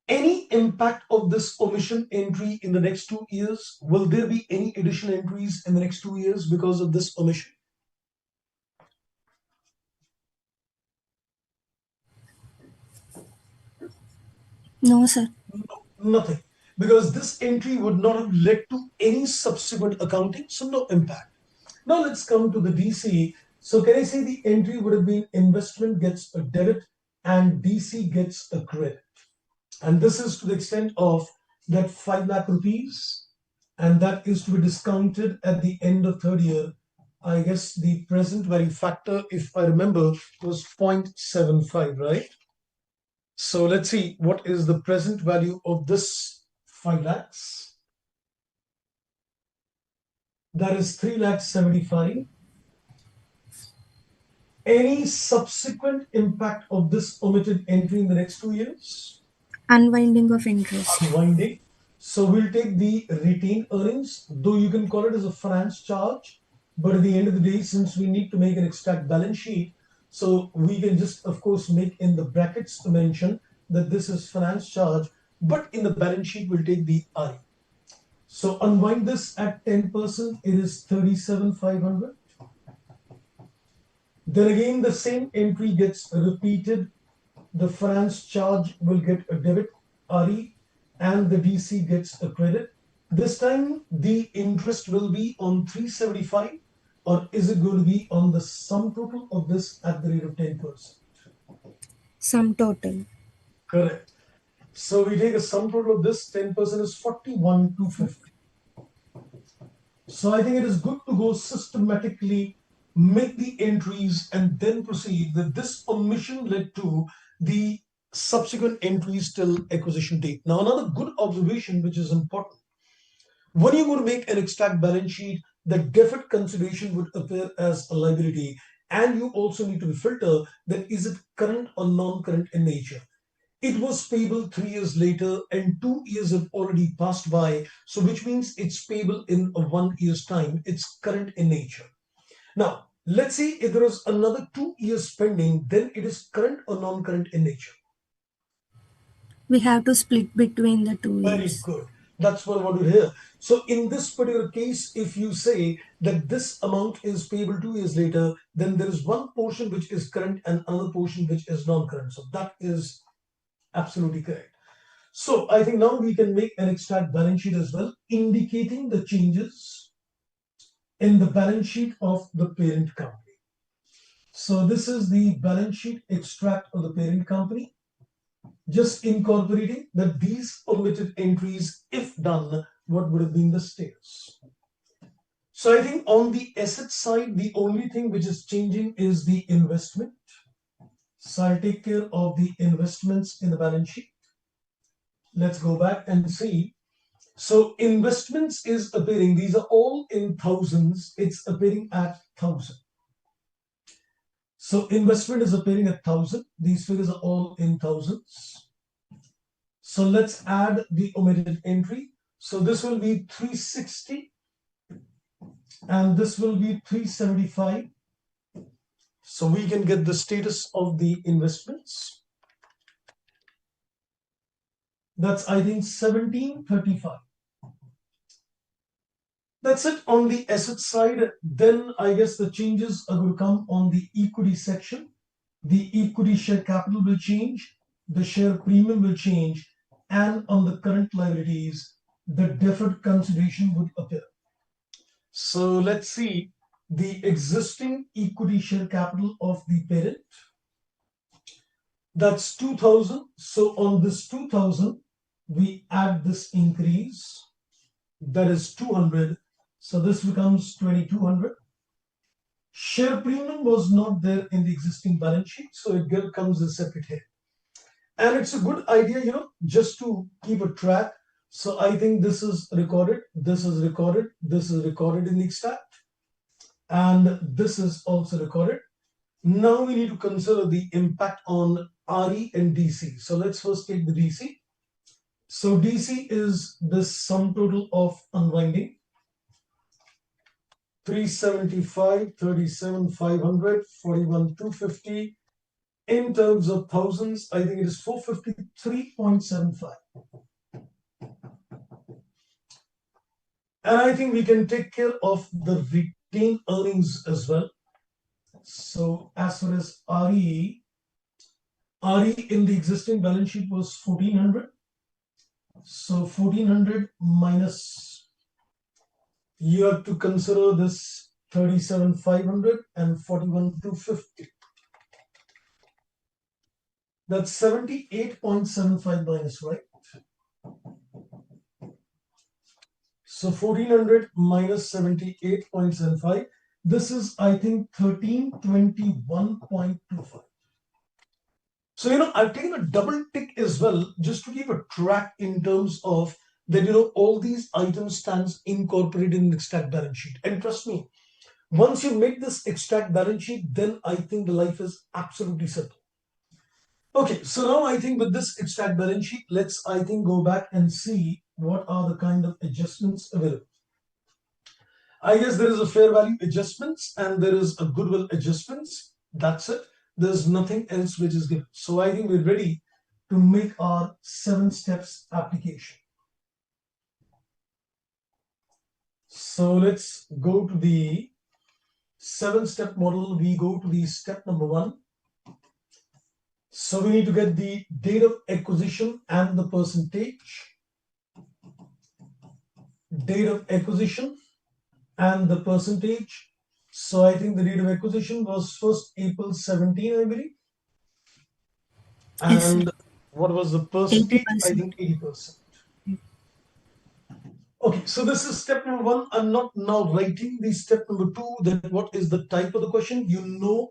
Any impact of this omission entry in the next 2 years? Will there be any additional entries in the next 2 years because of this omission? No, sir. Nothing, because this entry would not have led to any subsequent accounting, so no impact. Now let's come to the DC. So can I say the entry would have been investment gets a debit and DC gets a credit? And this is to the extent of that 5 lakh rupees, and that is to be discounted at the end of third year. I guess the present value factor, if I remember, was 0.75, right? So let's see what is the present value of this 5 lakhs. That is 3 lakhs 75. Any subsequent impact of this omitted entry in the next 2 years? Unwinding of interest. Unwinding. So we'll take the retained earnings, though you can call it as a finance charge, but at the end of the day, since we need to make an extract balance sheet, so we can just, of course, make in the brackets to mention that this is finance charge, but in the balance sheet, we'll take the I. So unwind this at 10%, it is 37,500. Then again, the same entry gets repeated. The finance charge will get a debit, RE, and the DC gets a credit. This time, the interest will be on 375, or is it going to be on the sum total of this at the rate of 10%? Sum total. Correct. So we take a sum total of this, 10% is 41,250. So I think it is good to go systematically, make the entries, and then proceed that this omission led to the subsequent entries till acquisition date. Now, another good observation, which is important, when you're going to make an extract balance sheet, the deferred consideration would appear as a liability, and you also need to filter that is it current or non-current in nature. It was payable 3 years later, and 2 years have already passed by. So, which means it's payable in a 1 year's time. It's current in nature. Now, let's say if there is another 2 years pending, then it is current or non-current in nature. We have to split between the 2 Very years. good. That's what I want to hear. So, in this particular case, if you say that this amount is payable 2 years later, then there is one portion which is current and another portion which is non-current. So, that is absolutely correct. So I think now we can make an extract balance sheet as well, indicating the changes in the balance sheet of the parent company. So this is the balance sheet extract of the parent company, just incorporating that these omitted entries, if done, what would have been the status. So I think on the asset side, the only thing which is changing is the investment. So I'll take care of the investments in the balance sheet. Let's go back and see. So investments is appearing, these are all in thousands, it's appearing at 1,000. So investment is appearing at 1,000, these figures are all in thousands. So let's add the omitted entry. So this will be 360 and this will be 375. So we can get the status of the investments. That's, I think, 1735. That's it on the asset side. Then I guess the changes are going to come on the equity section. The equity share capital will change. the share premium will change, and on the current liabilities, the deferred consideration would appear. So let's see the existing equity share capital of the parent. That's 2000. So on this 2000, we add this increase, that is 200. So this becomes 2200. Share premium was not there in the existing balance sheet, so it comes as separate here. And it's a good idea, just to keep a track. So I think this is recorded, this is recorded, this is recorded in the extract, and this is also recorded. Now we need to consider the impact on RE and DC. So let's first take the DC. So DC is this sum total of unwinding. 375, 37, 500, 41, 250. In terms of thousands, I think it is 453.75. And I think we can take care of the retained earnings as well. So as far as RE in the existing balance sheet was 1400. So 1400 minus, you have to consider this 37,500 and 41,250. That's 78.75 minus, right? So 1400 minus 78.75. This is, I think, 1321.25. So, I've taken a double tick as well, just to keep a track in terms of that, all these items stands incorporated in the extract balance sheet. And trust me, once you make this extract balance sheet, then I think the life is absolutely simple. Okay, so now I think with this extract balance sheet, let's, I think, go back and see what are the kind of adjustments available. I guess there is a fair value adjustments and there is a goodwill adjustments. That's it. There's nothing else which is given. So I think we're ready to make our 7 steps application. So let's go to the 7-step model. We go to the step number 1. So we need to get the date of acquisition and the percentage. Date of acquisition and the percentage. So I think the date of acquisition was 1st April 17, I believe. Yes, And what was the percentage? 80%. I think 80%. Okay, so this is step number 1. I'm not now writing the step number 2, that what is the type of the question.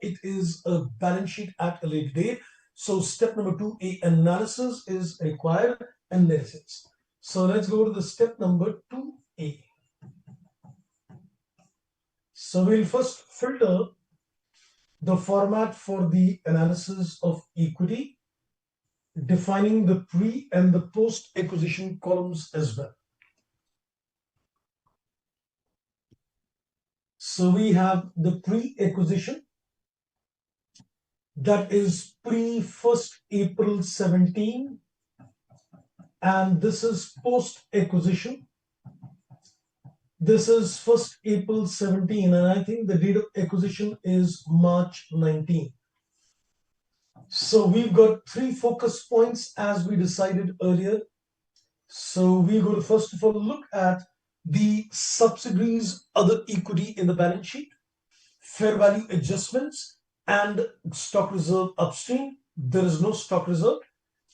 It is a balance sheet at a later date. So step number 2, a analysis is required, analysis. So let's go to the step number 2A. So we'll first filter the format for the analysis of equity, defining the pre and the post acquisition columns as well. So we have the pre-acquisition, that is pre 1st April 17, and this is post-acquisition. This is 1st April 17, and I think the date of acquisition is March 19. So we've got 3 focus points as we decided earlier. So we're going to first of all look at the subsidiaries, other equity in the balance sheet, fair value adjustments, and stock reserve upstream. There is no stock reserve.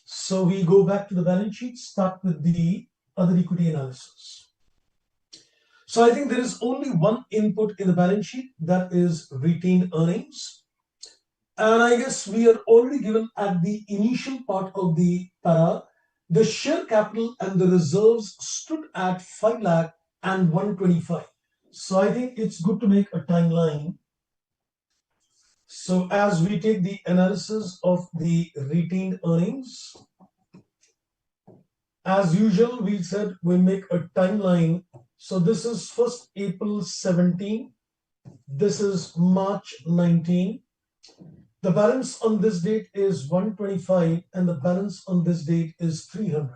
So we go back to the balance sheet, start with the other equity analysis. So I think there is only one input in the balance sheet, that is retained earnings. And I guess we are already given at the initial part of the para, the share capital and the reserves stood at 5 lakh and 125. So I think it's good to make a timeline. So as we take the analysis of the retained earnings, as usual, we said we make a timeline. So this is 1st April 17. This is March 19. The balance on this date is 125 and the balance on this date is 300.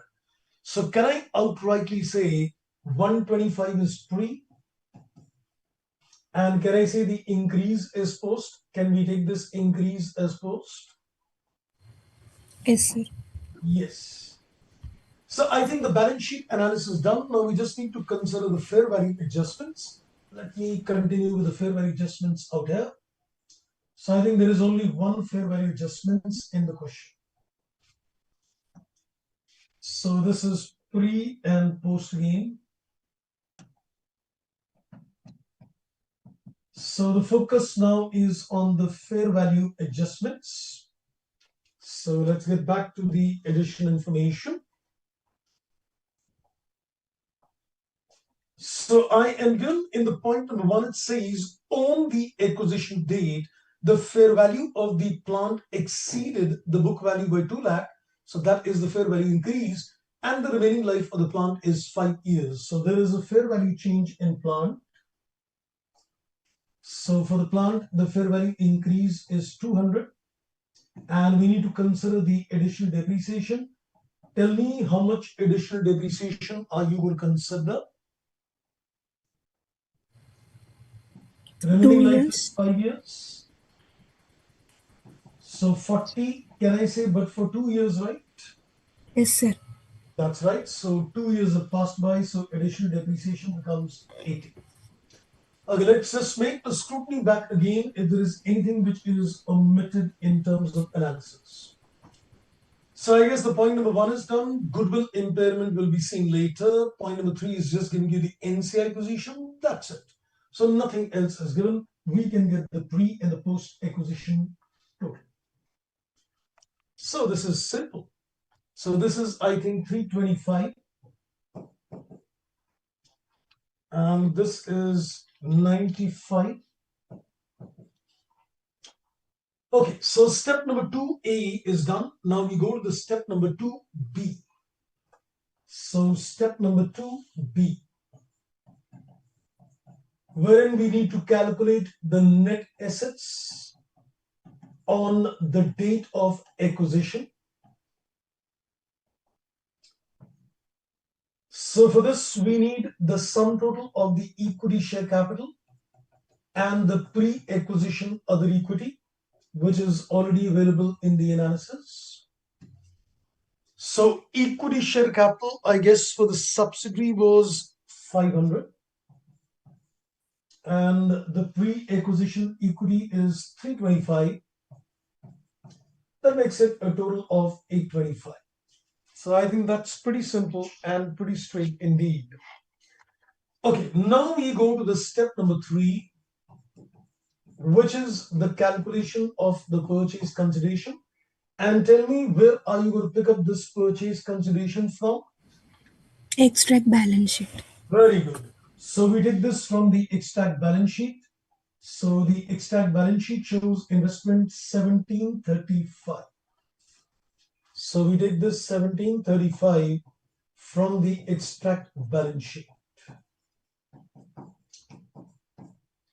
So can I outrightly say 125 is pre? And can I say the increase is post? Can we take this increase as post? Yes, sir. Yes. So I think the balance sheet analysis is done. Now we just need to consider the fair value adjustments. Let me continue with the fair value adjustments out here. So I think there is only one fair value adjustments in the question. So this is pre and post gain. So the focus now is on the fair value adjustments. So let's get back to the additional information. So I am given in the point number 1, it says on the acquisition date, the fair value of the plant exceeded the book value by 2 lakh. So that is the fair value increase, and the remaining life of the plant is 5 years. So there is a fair value change in plant. So for the plant, the fair value increase is 200, and we need to consider the additional depreciation. Tell me how much additional depreciation are you going to consider? Two Remaining life is years. 5 years. So 40, can I say, but for 2 years, right? Yes, sir. That's right. So 2 years have passed by, so additional depreciation becomes 80. Okay, let's just make a scrutiny back again if there is anything which is omitted in terms of analysis. So I guess the point number 1 is done. Goodwill impairment will be seen later. Point number 3 is just giving you the NCI position. That's it. So nothing else is given. We can get the pre and the post acquisition total. So this is simple. So this is, I think, 325. And this is 95. Okay, so step number 2A is done. Now we go to the step number 2B. So step number 2B, wherein we need to calculate the net assets on the date of acquisition. So for this, we need the sum total of the equity share capital and the pre-acquisition other equity, which is already available in the analysis. So equity share capital, I guess, for the subsidiary was 500. And the pre-acquisition equity is 325. That makes it a total of 825. So I think that's pretty simple and pretty straight indeed. Okay, now we go to the step number 3, which is the calculation of the purchase consideration. And tell me, where are you going to pick up this purchase consideration from? Extract balance sheet. Very good. So we take this from the extract balance sheet. So the extract balance sheet shows investment 1735. So we take this 1735 from the extract balance sheet.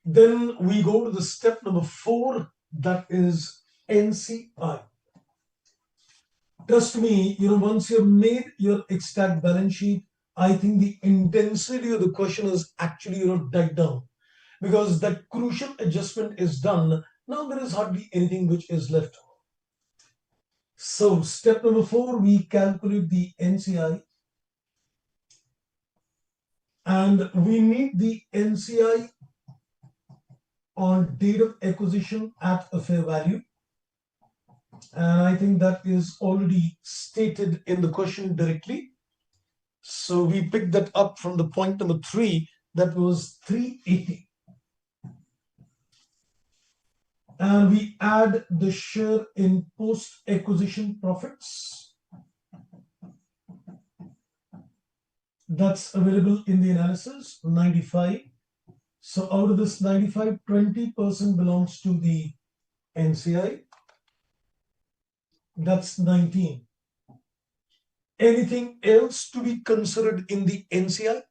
Then we go to the step number 4, that is NCI. Trust me, once you've made your extract balance sheet, I think the intensity of the question is actually, died down, because that crucial adjustment is done. Now there is hardly anything which is left. So step number 4, we calculate the NCI, and we need the NCI on date of acquisition at a fair value. And I think that is already stated in the question directly. So we picked that up from the point number 3, that was 380. And we add the share in post-acquisition profits. That's available in the analysis, 95. So out of this 95, 20% belongs to the NCI. That's 19. Anything else to be considered in the NCI?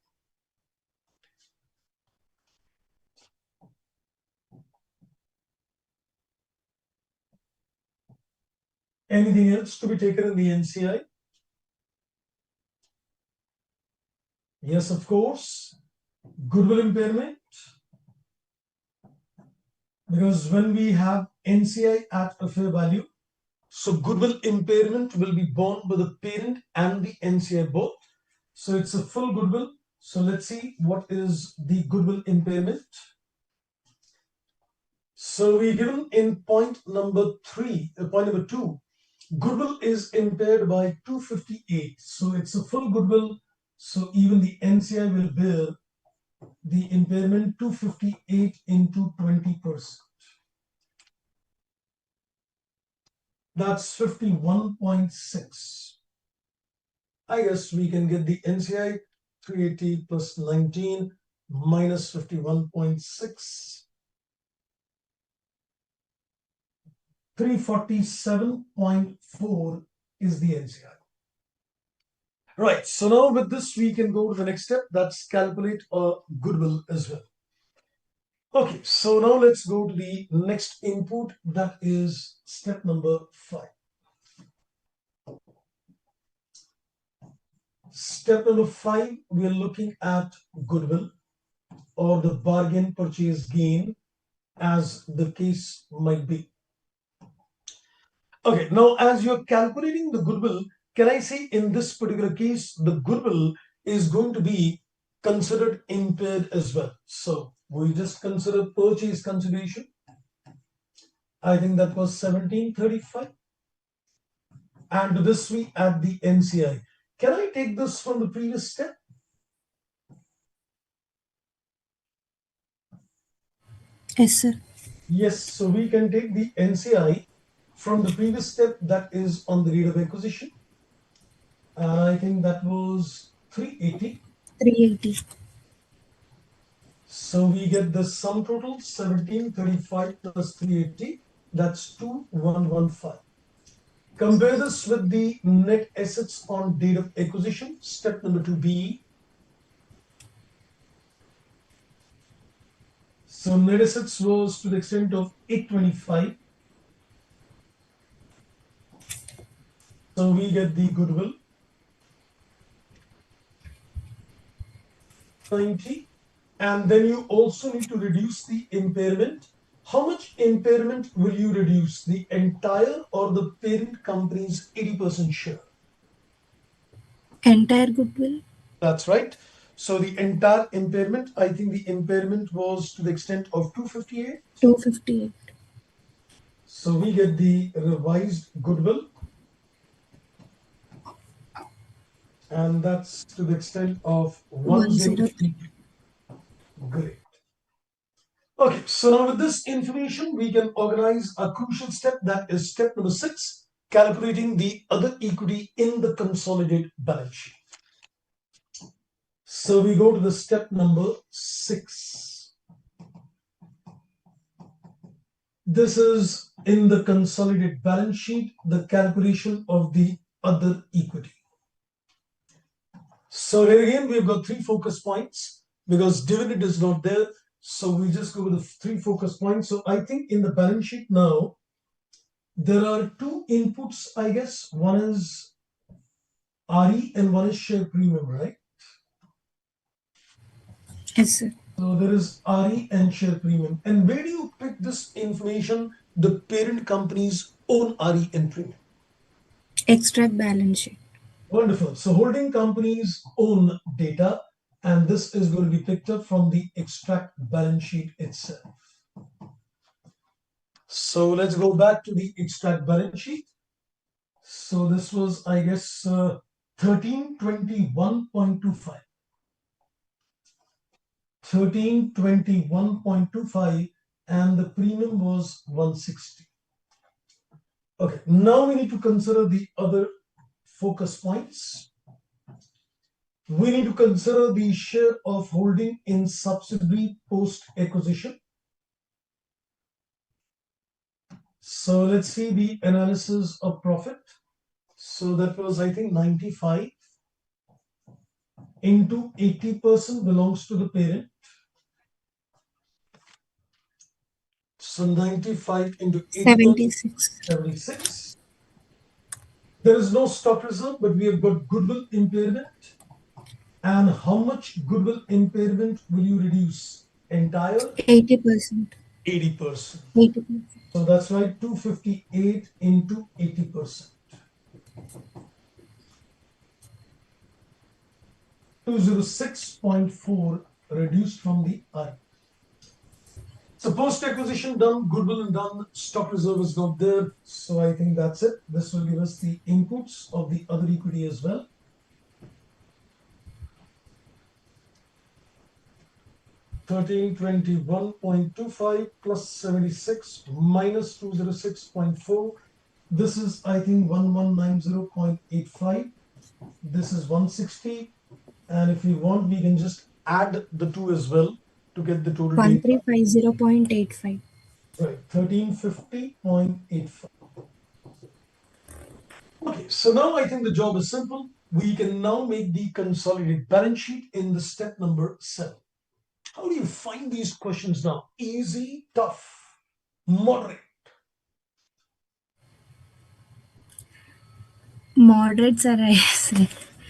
Anything else to be taken in the NCI? Yes, of course. Goodwill impairment. Because when we have NCI at a fair value, So goodwill impairment will be borne by the parent and the NCI both. So it's a full goodwill. So let's see what is the goodwill impairment. So we given in point number 2, goodwill is impaired by 258. So it's a full goodwill. So even the NCI will bear the impairment 258 into 20%. That's 51.6. I guess we can get the NCI 380 plus 19 minus 51.6. 347.4 is the NCI. Right, so now with this we can go to the next step, that's calculate a goodwill as well. Okay, so now let's go to the next input, that is step number 5. Step number 5, we are looking at goodwill or the bargain purchase gain as the case might be. Okay, now as you're calculating the goodwill, can I say in this particular case, the goodwill is going to be considered impaired as well. So we just consider purchase consideration. I think that was 1735. And to this we add the NCI. Can I take this from the previous step? Yes, sir. Yes, so we can take the NCI from the previous step, that is on the date of acquisition. I think that was 380. 380. So we get the sum total 1735 plus 380, that's 2115. Compare this with the net assets on date of acquisition, step number 2B. So net assets was to the extent of 825. So we get the goodwill 90, and then you also need to reduce the impairment. How much impairment will you reduce? The entire or the parent company's 80% share? Entire goodwill. That's right. So the entire impairment, I think the impairment was to the extent of 258. 258. So we get the revised goodwill, and that's to the extent of 103. Great. Okay, so now with this information, we can organize a crucial step, that is step number 6, calculating the other equity in the consolidated balance sheet. So we go to the step number 6. This is in the consolidated balance sheet, the calculation of the other equity. So here again, we've got 3 focus points because dividend is not there. So we just go with the 3 focus points. So I think in the balance sheet now, there are 2 inputs, I guess. One is RE and one is share premium, right? Yes, sir. So there is RE and share premium. And where do you pick this information? The parent company's own RE and premium. Extract balance sheet. Wonderful. So holding company's own data, and this is going to be picked up from the extract balance sheet itself. So let's go back to the extract balance sheet. So this was, I guess, 1321.25. 1321.25, and the premium was 160. Okay, now we need to consider the other focus points. We need to consider the share of holding in subsidiary post acquisition. So let's see the analysis of profit. So that was, I think, 95 into 80% belongs to the parent. So 95 into 80%, 76. There is no stock reserve, but we have got goodwill impairment. And how much goodwill impairment will you reduce? Entire? 80%. 80%. 80%. So that's right, 258 into 80%. 206.4 reduced from the I. So post-acquisition done, goodwill and done, stock reserve is not there. So I think that's it. This will give us the inputs of the other equity as well. 1321.25 plus 76 minus 206.4. This is, I think, 1190.85. This is 160. And if we want, we can just add the two as well to get the total data. 1350.85. Right, 1350.85. Okay, so now I think the job is simple. We can now make the consolidated balance sheet in the step number 7. How do you find these questions now? Easy, tough, moderate? Moderates are I say.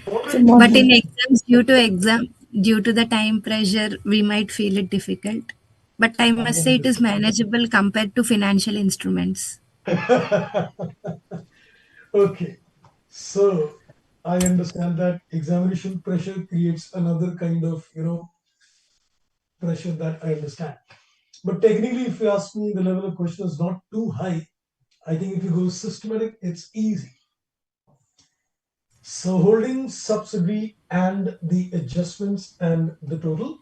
Moderate. But in exams, due to the time pressure, we might feel it difficult. But I must say it is manageable compared to financial instruments. Okay, so I understand that examination pressure creates another kind of, pressure that I understand. But technically, if you ask me, the level of question is not too high. I think if you go systematic, it's easy. So holding, subsidiary, and the adjustments and the total.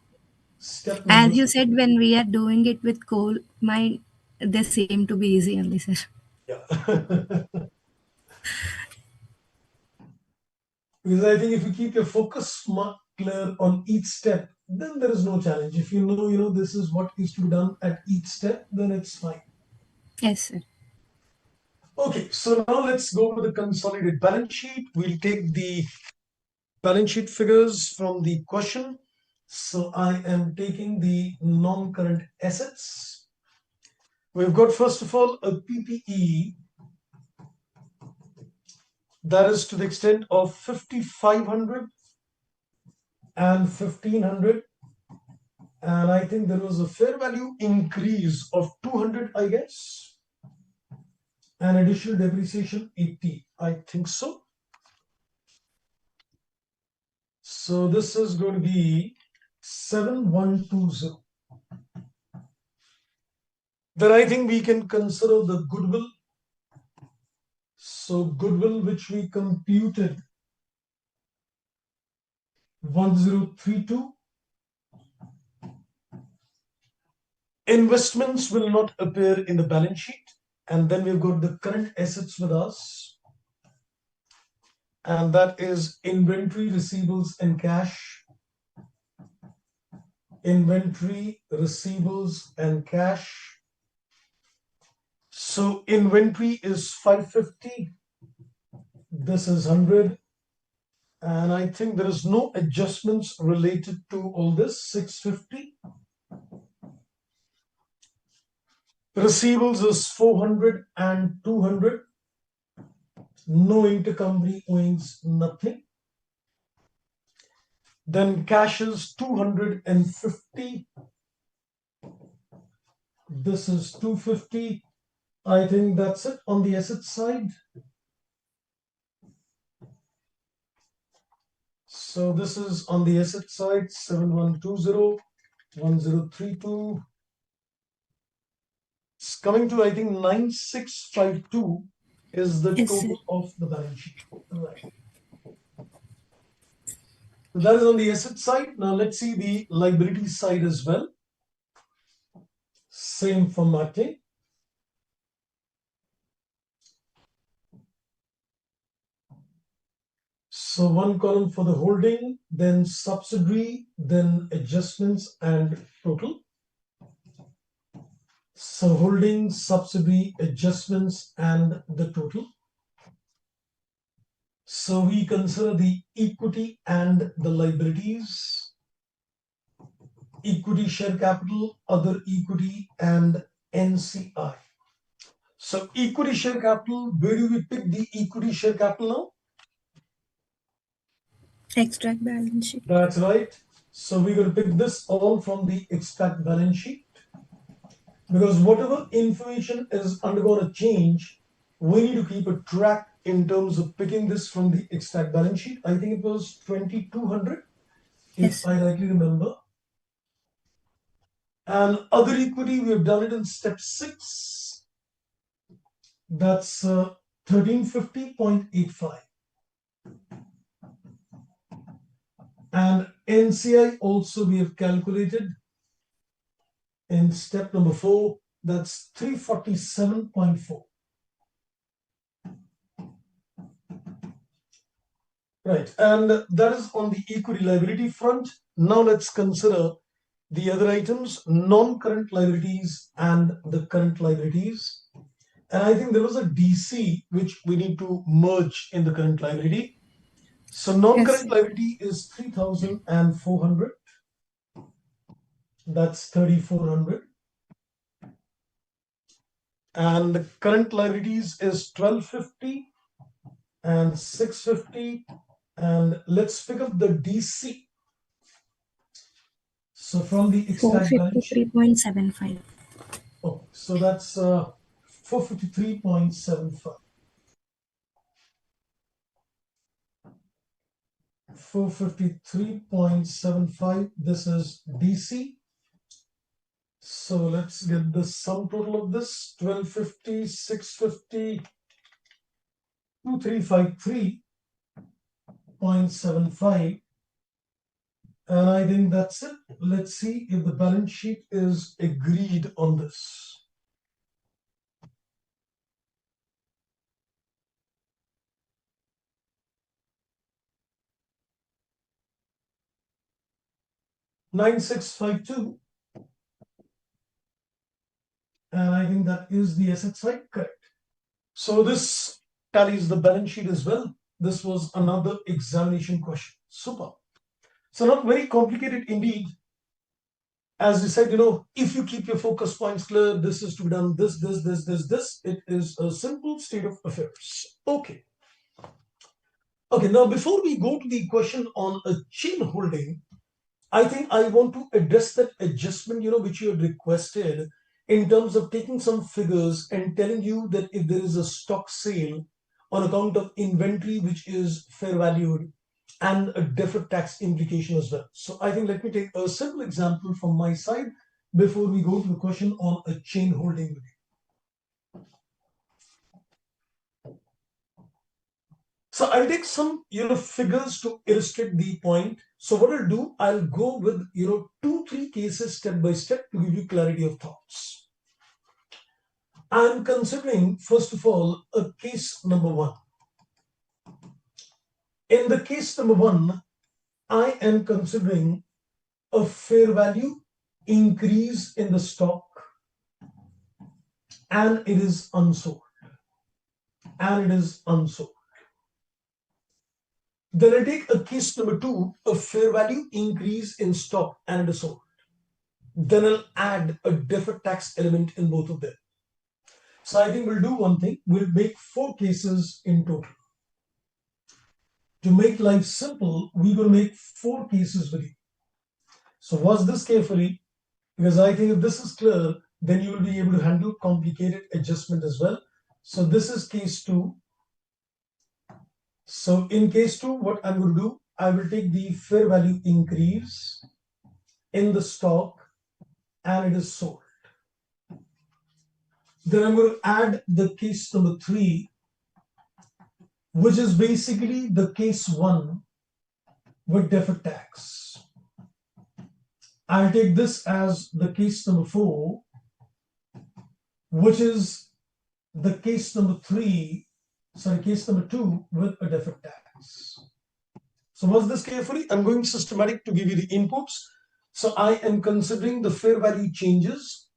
Step number. As you said, when we are doing it with coal mine, they seem to be easy only, sir. Yeah. Because I think if you keep your focus clear on each step, then there is no challenge. If you know this is what is to be done at each step, then it's fine. Yes, sir. Okay, so now let's go with the consolidated balance sheet. We'll take the balance sheet figures from the question. So I am taking the non-current assets. We've got, first of all, a PPE that is to the extent of 5,500 and 1,500. And I think there was a fair value increase of 200, I guess. And additional depreciation 80, I think so. So this is going to be 7120. Then I think we can consider the goodwill. So goodwill, which we computed 1032. Investments will not appear in the balance sheet. And then we've got the current assets with us. And that is inventory, receivables, and cash. Inventory, receivables, and cash. So inventory is 550. This is 100. And I think there is no adjustments related to all this. 650. Receivables is 400 and 200. No intercompany owings, nothing. Then cash is 250. This is 250. I think that's it on the asset side. So this is on the asset side, 7120, 1032. It's coming to, I think, 9652 is the Yes, sir. total of the balance sheet. Right. So that is on the asset side. Now let's see the liability side as well. Same formatting. So one column for the holding, then subsidiary, then adjustments and total. So holding, subsidiary, adjustments and the total. So we consider the equity and the liabilities. Equity share capital, other equity, and NCI. So equity share capital, where do we pick the equity share capital now? Extract balance sheet. That's right. So we're going to pick this all from the extract balance sheet. because whatever information is undergone a change, we need to keep a track in terms of picking this from the extract balance sheet. I think it was 2200, if Yes. I rightly remember. And other equity, we have done it in step 6. That's 1350.85. And NCI also we have calculated in step number 4. That's 347.4. Right, and that is on the equity liability front. Now let's consider the other items, non-current liabilities and the current liabilities. And I think there was a DC which we need to merge in the current liability. So Yes. non-current liability is 3,400. That's 3,400. And the current liabilities is 1,250 and 650. And let's pick up the DC. So from the extract balance sheet. 453.75. Okay, so that's 453.75. 453.75. This is DC. So let's get the sum total of this. 1250, 650, 2353.75. And I think that's it. Let's see if the balance sheet is agreed on this. $9,652. And I think that is the asset side, correct. So this tallies the balance sheet as well. This was another examination question. Super. So not very complicated indeed. As we said, if you keep your focus points clear, this is to be done, this, it is a simple state of affairs. Okay. Okay, now before we go to the question on a chain holding, I think I want to address that adjustment, which you had requested in terms of taking some figures and telling you that if there is a stock sale on account of inventory which is fair valued and a deferred tax implication as well. So I think let me take a simple example from my side before we go to the question on a chain holding. So I'll take some figures to illustrate the point. So what I'll do, I'll go with 2-3 cases step by step to give you clarity of thoughts. I'm considering first of all a case number 1. In the case number 1, I am considering a fair value increase in the stock and it is unsold. Then I take a case number 2, a fair value increase in stock and it is sold. Then I'll add a deferred tax element in both of them. So I think we'll do one thing. We'll make 4 cases in total. To make life simple, we will make 4 cases with you. So watch this carefully, because I think if this is clear, then you will be able to handle complicated adjustment as well. So this is case 2. So in case 2, what I'm going to do, I will take the fair value increase in the stock and it is sold. Then I'm going to add the case number 3, which is basically the case 1 with deferred tax. I'll take this as the case number 4, which is the case number 2 with a deferred tax. So watch this carefully. I'm going systematic to give you the inputs. So I am considering the fair value changes.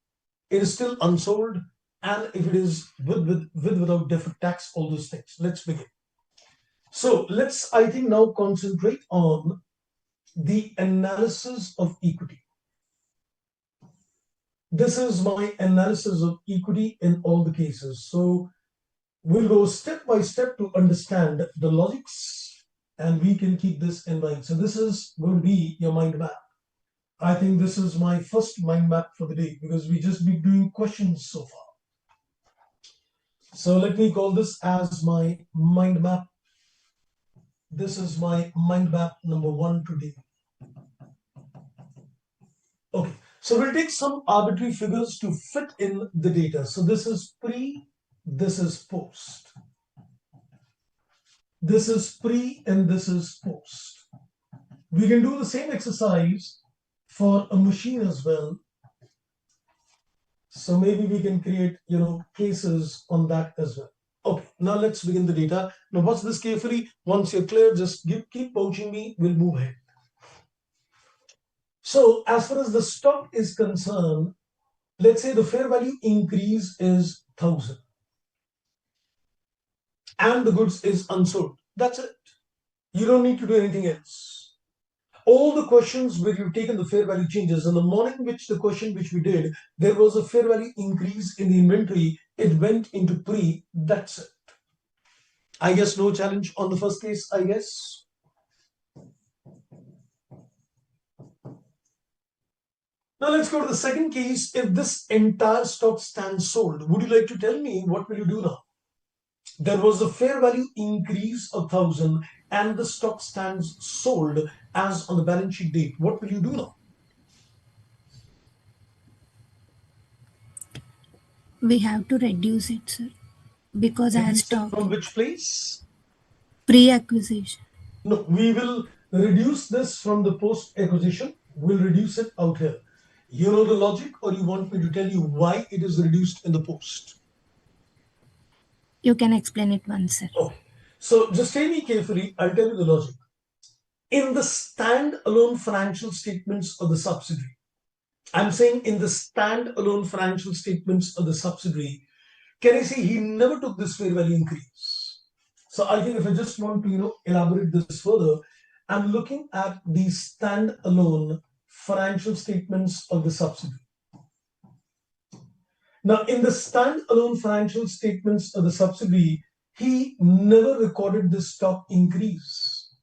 It is still unsold, and if it is without deferred tax, all those things. Let's begin. So let's, I think, now concentrate on the analysis of equity. This is my analysis of equity in all the cases. So we'll go step by step to understand the logics, and we can keep this in mind. So this is going to be your mind map. I think this is my first mind map for the day because we just been doing questions so far. So let me call this as my mind map. This is my mind map number 1 today. Okay, so we'll take some arbitrary figures to fit in the data. So this is pre, this is post. This is pre and this is post. We can do the same exercise for a machine as well. So maybe we can create, cases on that as well. Okay, now let's begin the data. Now watch this carefully. Once you're clear, just keep poaching me. We'll move ahead. So as far as the stock is concerned, let's say the fair value increase is 1,000 and the goods is unsold. That's it. You don't need to do anything else. All the questions where you've taken the fair value changes, in the morning the question which we did, there was a fair value increase in the inventory. It went into pre. That's it. I guess no challenge on the first case, I guess. Now let's go to the second case. If this entire stock stands sold, would you like to tell me what will you do now? There was a fair value increase of 1,000 and the stock stands sold as on the balance sheet date. What will you do now? We have to reduce it, sir, because as Reduce it stock from which place? pre-acquisition. No, we will reduce this from the post-acquisition. We'll reduce it out here. You know the logic, or you want me to tell you why it is reduced in the post? You can explain it once, sir. Okay. So just hear me carefully. I'll tell you the logic. In the stand-alone financial statements of the subsidiary, I'm saying in the stand-alone financial statements of the subsidiary, can I say he never took this fair value increase? So I think if I just want to, elaborate this further, I'm looking at the stand-alone financial statements of the subsidiary. Now, in the stand-alone financial statements of the subsidiary, he never recorded the stock increase.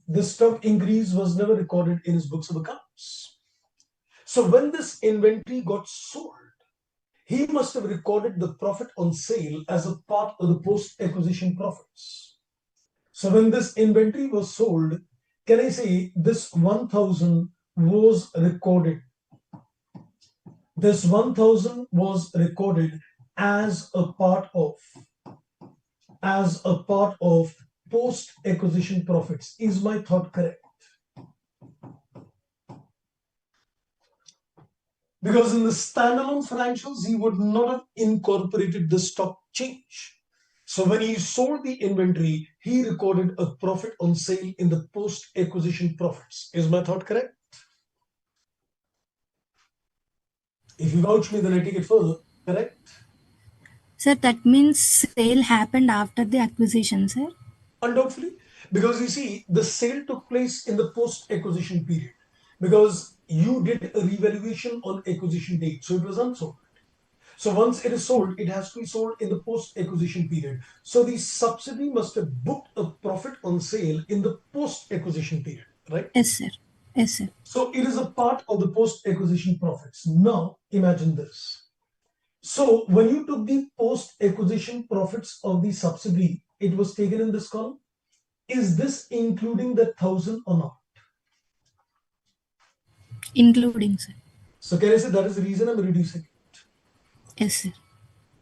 The stock increase was never recorded in his books of accounts. So when this inventory got sold, he must have recorded the profit on sale as a part of the post-acquisition profits. So when this inventory was sold, can I say this 1,000 was recorded? This 1,000 was recorded as a part of post-acquisition profits. Is my thought correct? Because in the standalone financials, he would not have incorporated the stock change. So when he sold the inventory, he recorded a profit on sale in the post-acquisition profits. Is my thought correct? If you vouch me, then I take it further. Correct? Sir, that means sale happened after the acquisition, sir? Undoubtedly. Because you see, the sale took place in the post-acquisition period. Because you did a revaluation on acquisition date. So it was unsold. So once it is sold, it has to be sold in the post-acquisition period. So the subsidiary must have booked a profit on sale in the post-acquisition period, right? Yes, sir. Yes, sir. So it is a part of the post-acquisition profits. Now imagine this. So when you took the post-acquisition profits of the subsidiary, it was taken in this column. Is this including the 1,000 or not? Including, sir. So can I say that is the reason I'm reducing it? Yes, sir.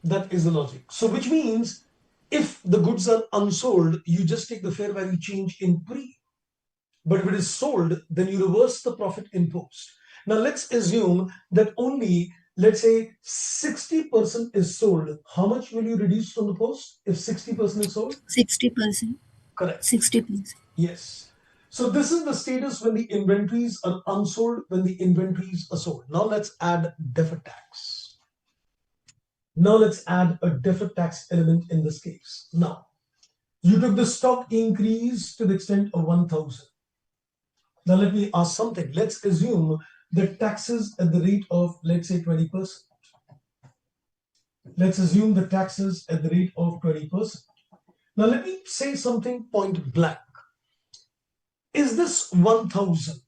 That is the logic. So which means if the goods are unsold, you just take the fair value change in pre. But if it is sold, then you reverse the profit in post. Now let's assume that only, let's say 60% is sold. How much will you reduce from the post if 60% is sold? 60%. Correct. 60%. Yes. So this is the status when the inventories are unsold, when the inventories are sold. Now let's add deferred tax. Now let's add a deferred tax element in this case. Now, you took the stock increase to the extent of 1,000. Now let me ask something. Let's assume the taxes at the rate of, let's say, 20%. Let's assume the taxes at the rate of 20%. Now let me say something point blank. Is this 1,000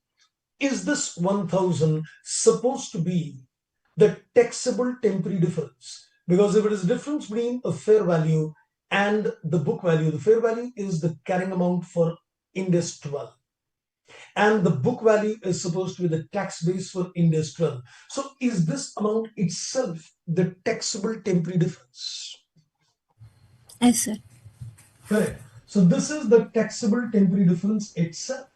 is this 1000 supposed to be the taxable temporary difference? Because if it is difference between a fair value and the book value, the fair value is the carrying amount for Ind AS 12, and the book value is supposed to be the tax base for Ind AS 12. So is this amount itself the taxable temporary difference? Yes, sir. Correct. So this is the taxable temporary difference itself.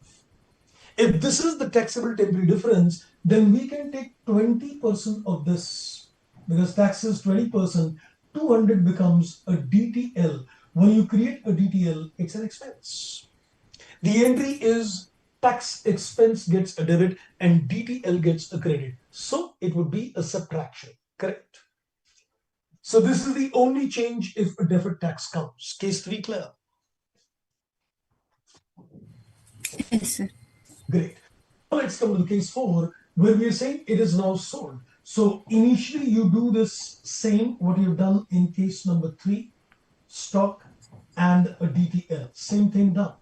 If this is the taxable temporary difference, then we can take 20% of this, because tax is 20%, 200 becomes a DTL. When you create a DTL, it's an expense. The entry is tax expense gets a debit and DTL gets a credit. So it would be a subtraction, correct? So this is the only change if a deferred tax comes. Case 3 clear? Yes, sir. Great. Now let's come to the case 4, where we are saying it is now sold. So initially you do this same what you've done in case number 3, stock and a DTL. Same thing done.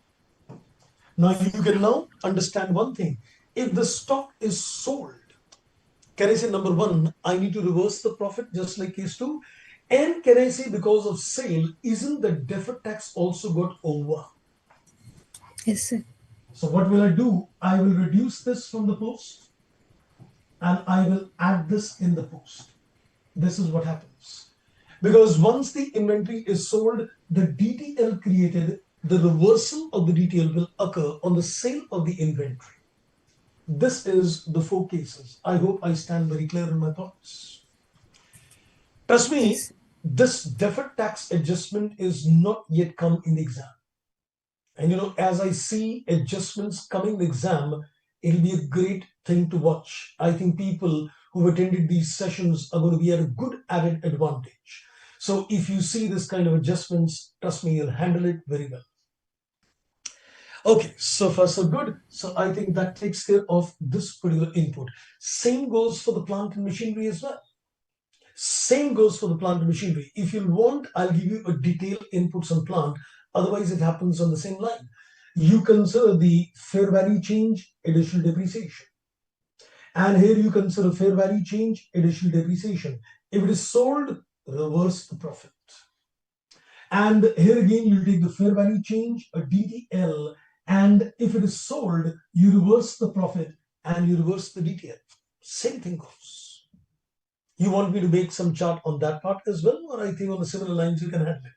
Now you can now understand one thing. If the stock is sold, can I say number 1, I need to reverse the profit just like case 2? And can I say because of sale, isn't the deferred tax also got over? Yes, sir. So what will I do? I will reduce this from the post and I will add this in the post. This is what happens. Because once the inventory is sold, the DTL created, the reversal of the DTL will occur on the sale of the inventory. This is the 4 cases. I hope I stand very clear in my thoughts. Trust me, Yes. this deferred tax adjustment is not yet come in the exam. And as I see adjustments coming in the exam, it'll be a great thing to watch. I think people who've attended these sessions are going to be at a good added advantage. So if you see this kind of adjustments, trust me, you'll handle it very well. Okay, so far so good. So I think that takes care of this particular input. Same goes for the plant and machinery as well. Same goes for the plant and machinery. If you want, I'll give you a detailed inputs on plant. Otherwise, it happens on the same line. You consider the fair value change, additional depreciation. And here you consider fair value change, additional depreciation. If it is sold, reverse the profit. And here again, you take the fair value change, a DTL, and if it is sold, you reverse the profit and you reverse the DTL. Same thing goes. You want me to make some chart on that part as well, or I think on the similar lines you can handle it?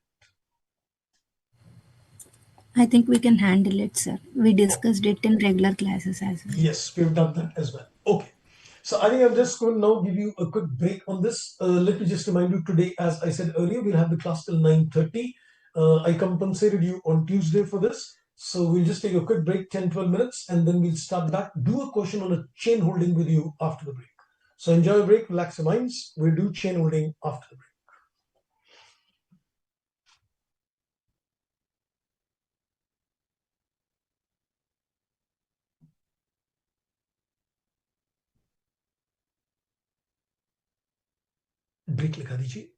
I think we can handle it, sir. We discussed it in regular classes as well. Yes, we've done that as well. Okay. So I think I'm just going to now give you a quick break on this. Let me just remind you today, as I said earlier, we'll have the class till 9:30. I compensated you on Tuesday for this. So we'll just take a quick break, 10-12 minutes, and then we'll start back. Do a question on a chain holding with you after the break. So enjoy a break, relax your minds. We'll do chain holding after the break. Break लगा दीजिए.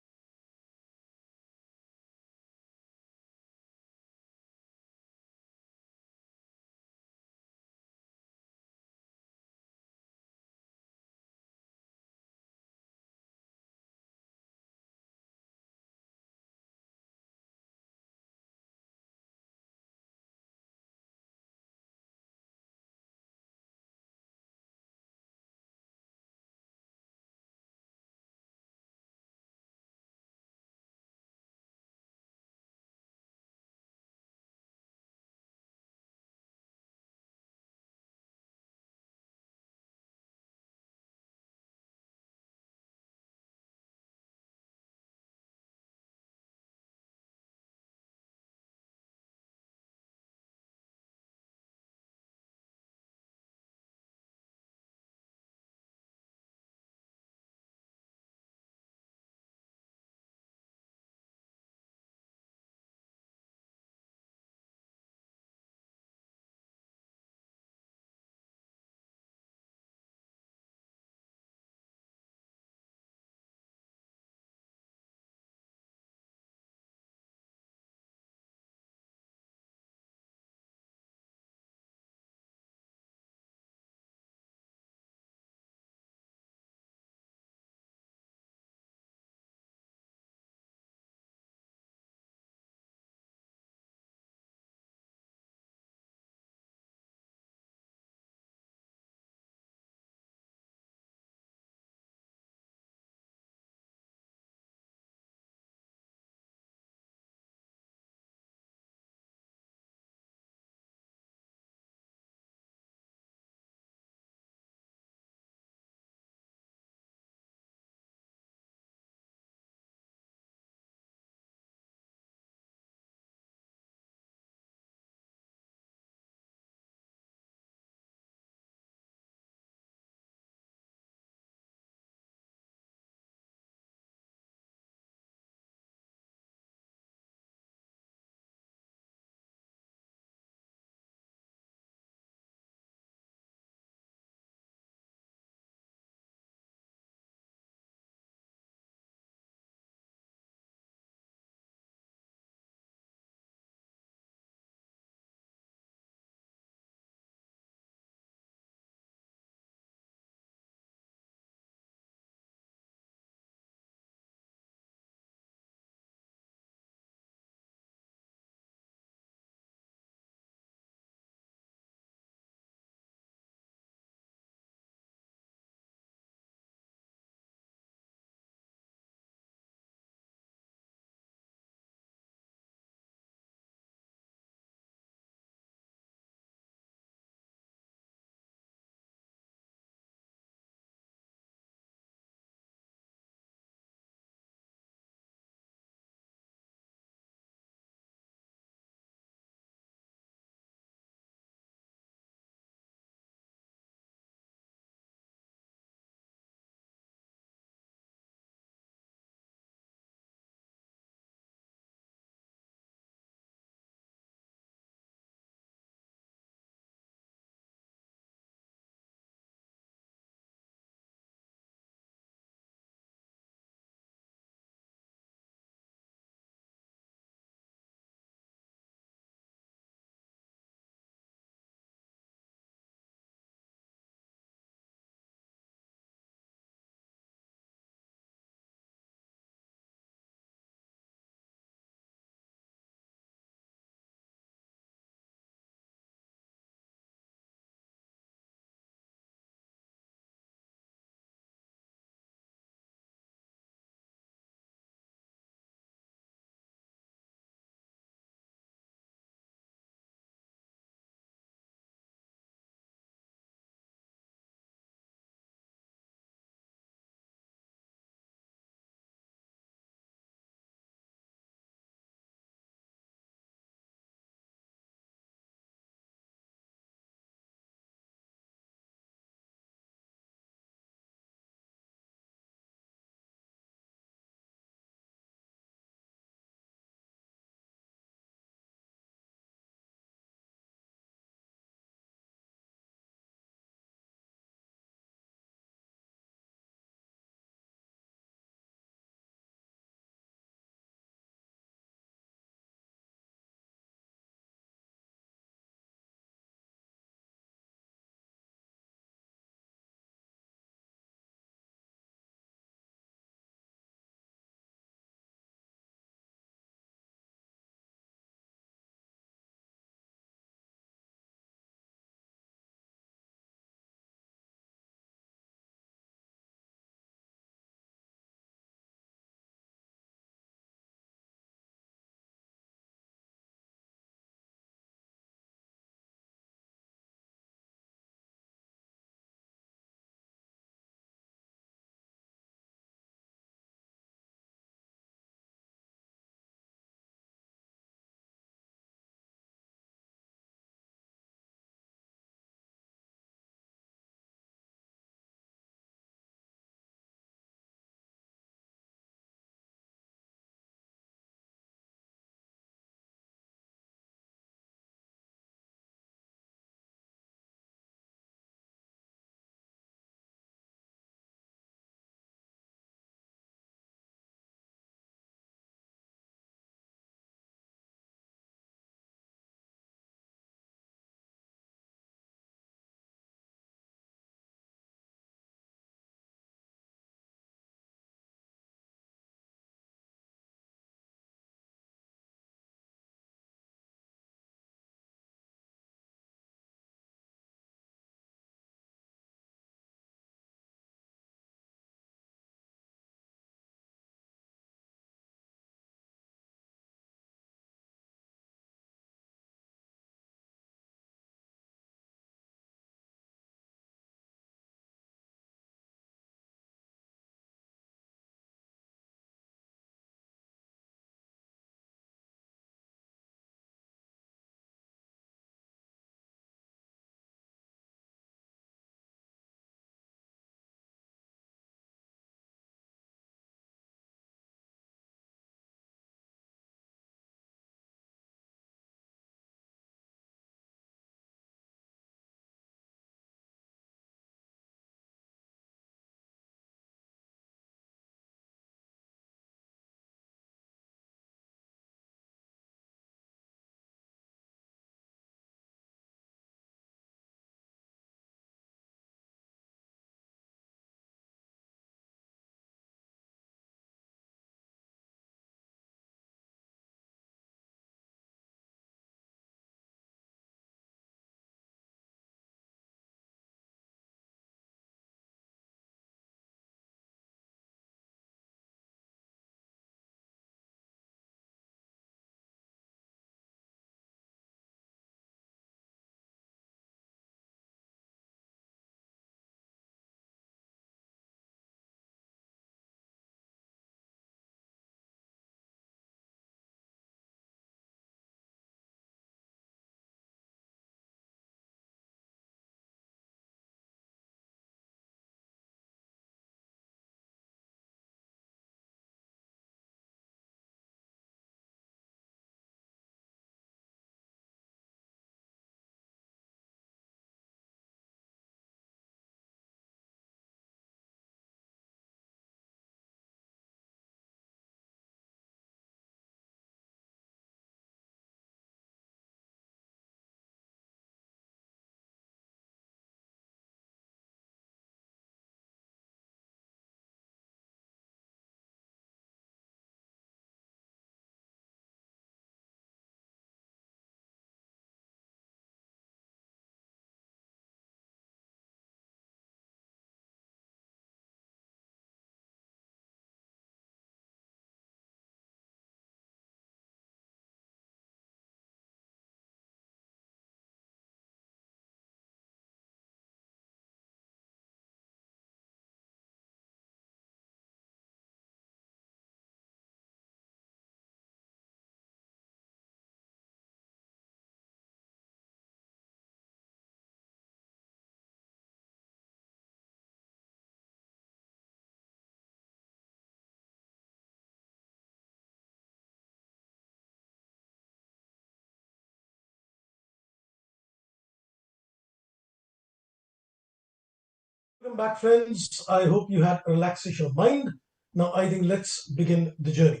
Welcome back, friends. I hope you had a relaxation of mind. Now, I think let's begin the journey.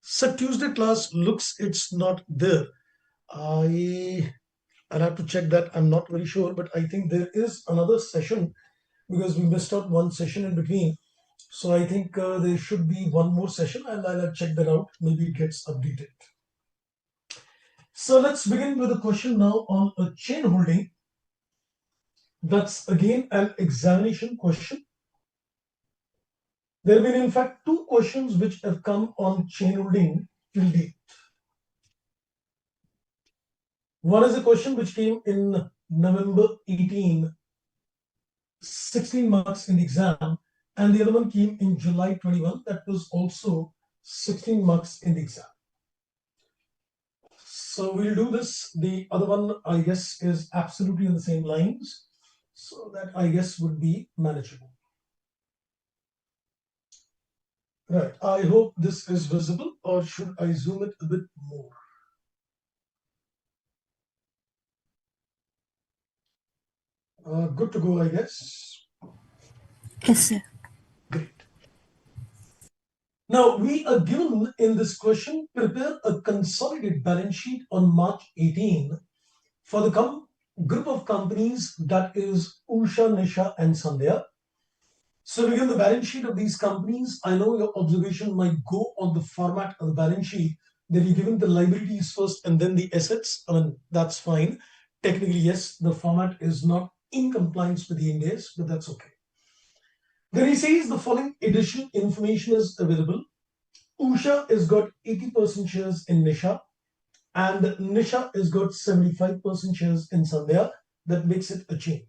So Tuesday class looks it's not there. I'll have to check that. I'm not very sure, but I think there is another session because we missed out one session in between. So I think there should be one more session, and I'll check that out. Maybe it gets updated. So let's begin with a question now on a chain holding. That's again an examination question. There have been, in fact, two questions which have come on chain holding till date. One is a question which came in November 18, 16 marks in the exam, and the other one came in July 21. That was also 16 marks in the exam. So we'll do this. The other one, I guess, is absolutely in the same lines. So that, I guess, would be manageable. Right. I hope this is visible, or should I zoom it a bit more? Good to go, I guess. Yes, sir. Great. Now, we are given in this question, prepare a consolidated balance sheet on March 18 for the group of companies that is Usha, Nisha, and Sandhya. So we give the balance sheet of these companies. I know your observation might go on the format of the balance sheet. Then you're given the liabilities first and then the assets. I mean, that's fine. Technically, yes, the format is not in compliance with the Ind AS, but that's okay. Then he says the following additional information is available. Usha has got 80% shares in Nisha, and Nisha has got 75% shares in Sandhya. That makes it a chain.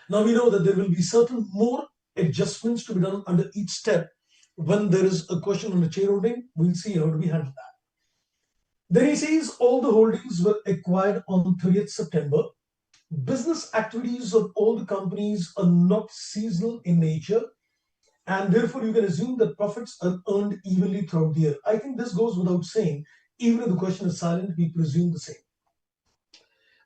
Now we know that there will be certain more adjustments to be done under each step when there is a question on the chain holding. We'll see how do we handle that. Then he says all the holdings were acquired on 30th September. Business activities of all the companies are not seasonal in nature, and therefore you can assume that profits are earned evenly throughout the year. I think this goes without saying. Even if the question is silent, we presume the same.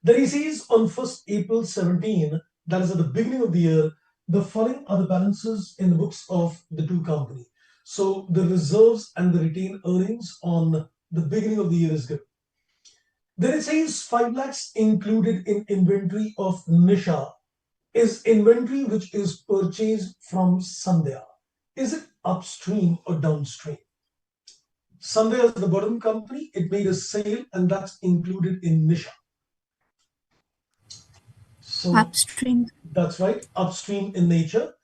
Then he says on 1st April 17, that is at the beginning of the year, the following are the balances in the books of the two companies. So the reserves and the retained earnings on the beginning of the year is good. Then it says 5 lakhs included in inventory of Nisha is inventory which is purchased from Sandhya. Is it upstream or downstream? Sandhya is the bottom company. It made a sale and that's included in Nisha. So Upstream. that's right, upstream in nature.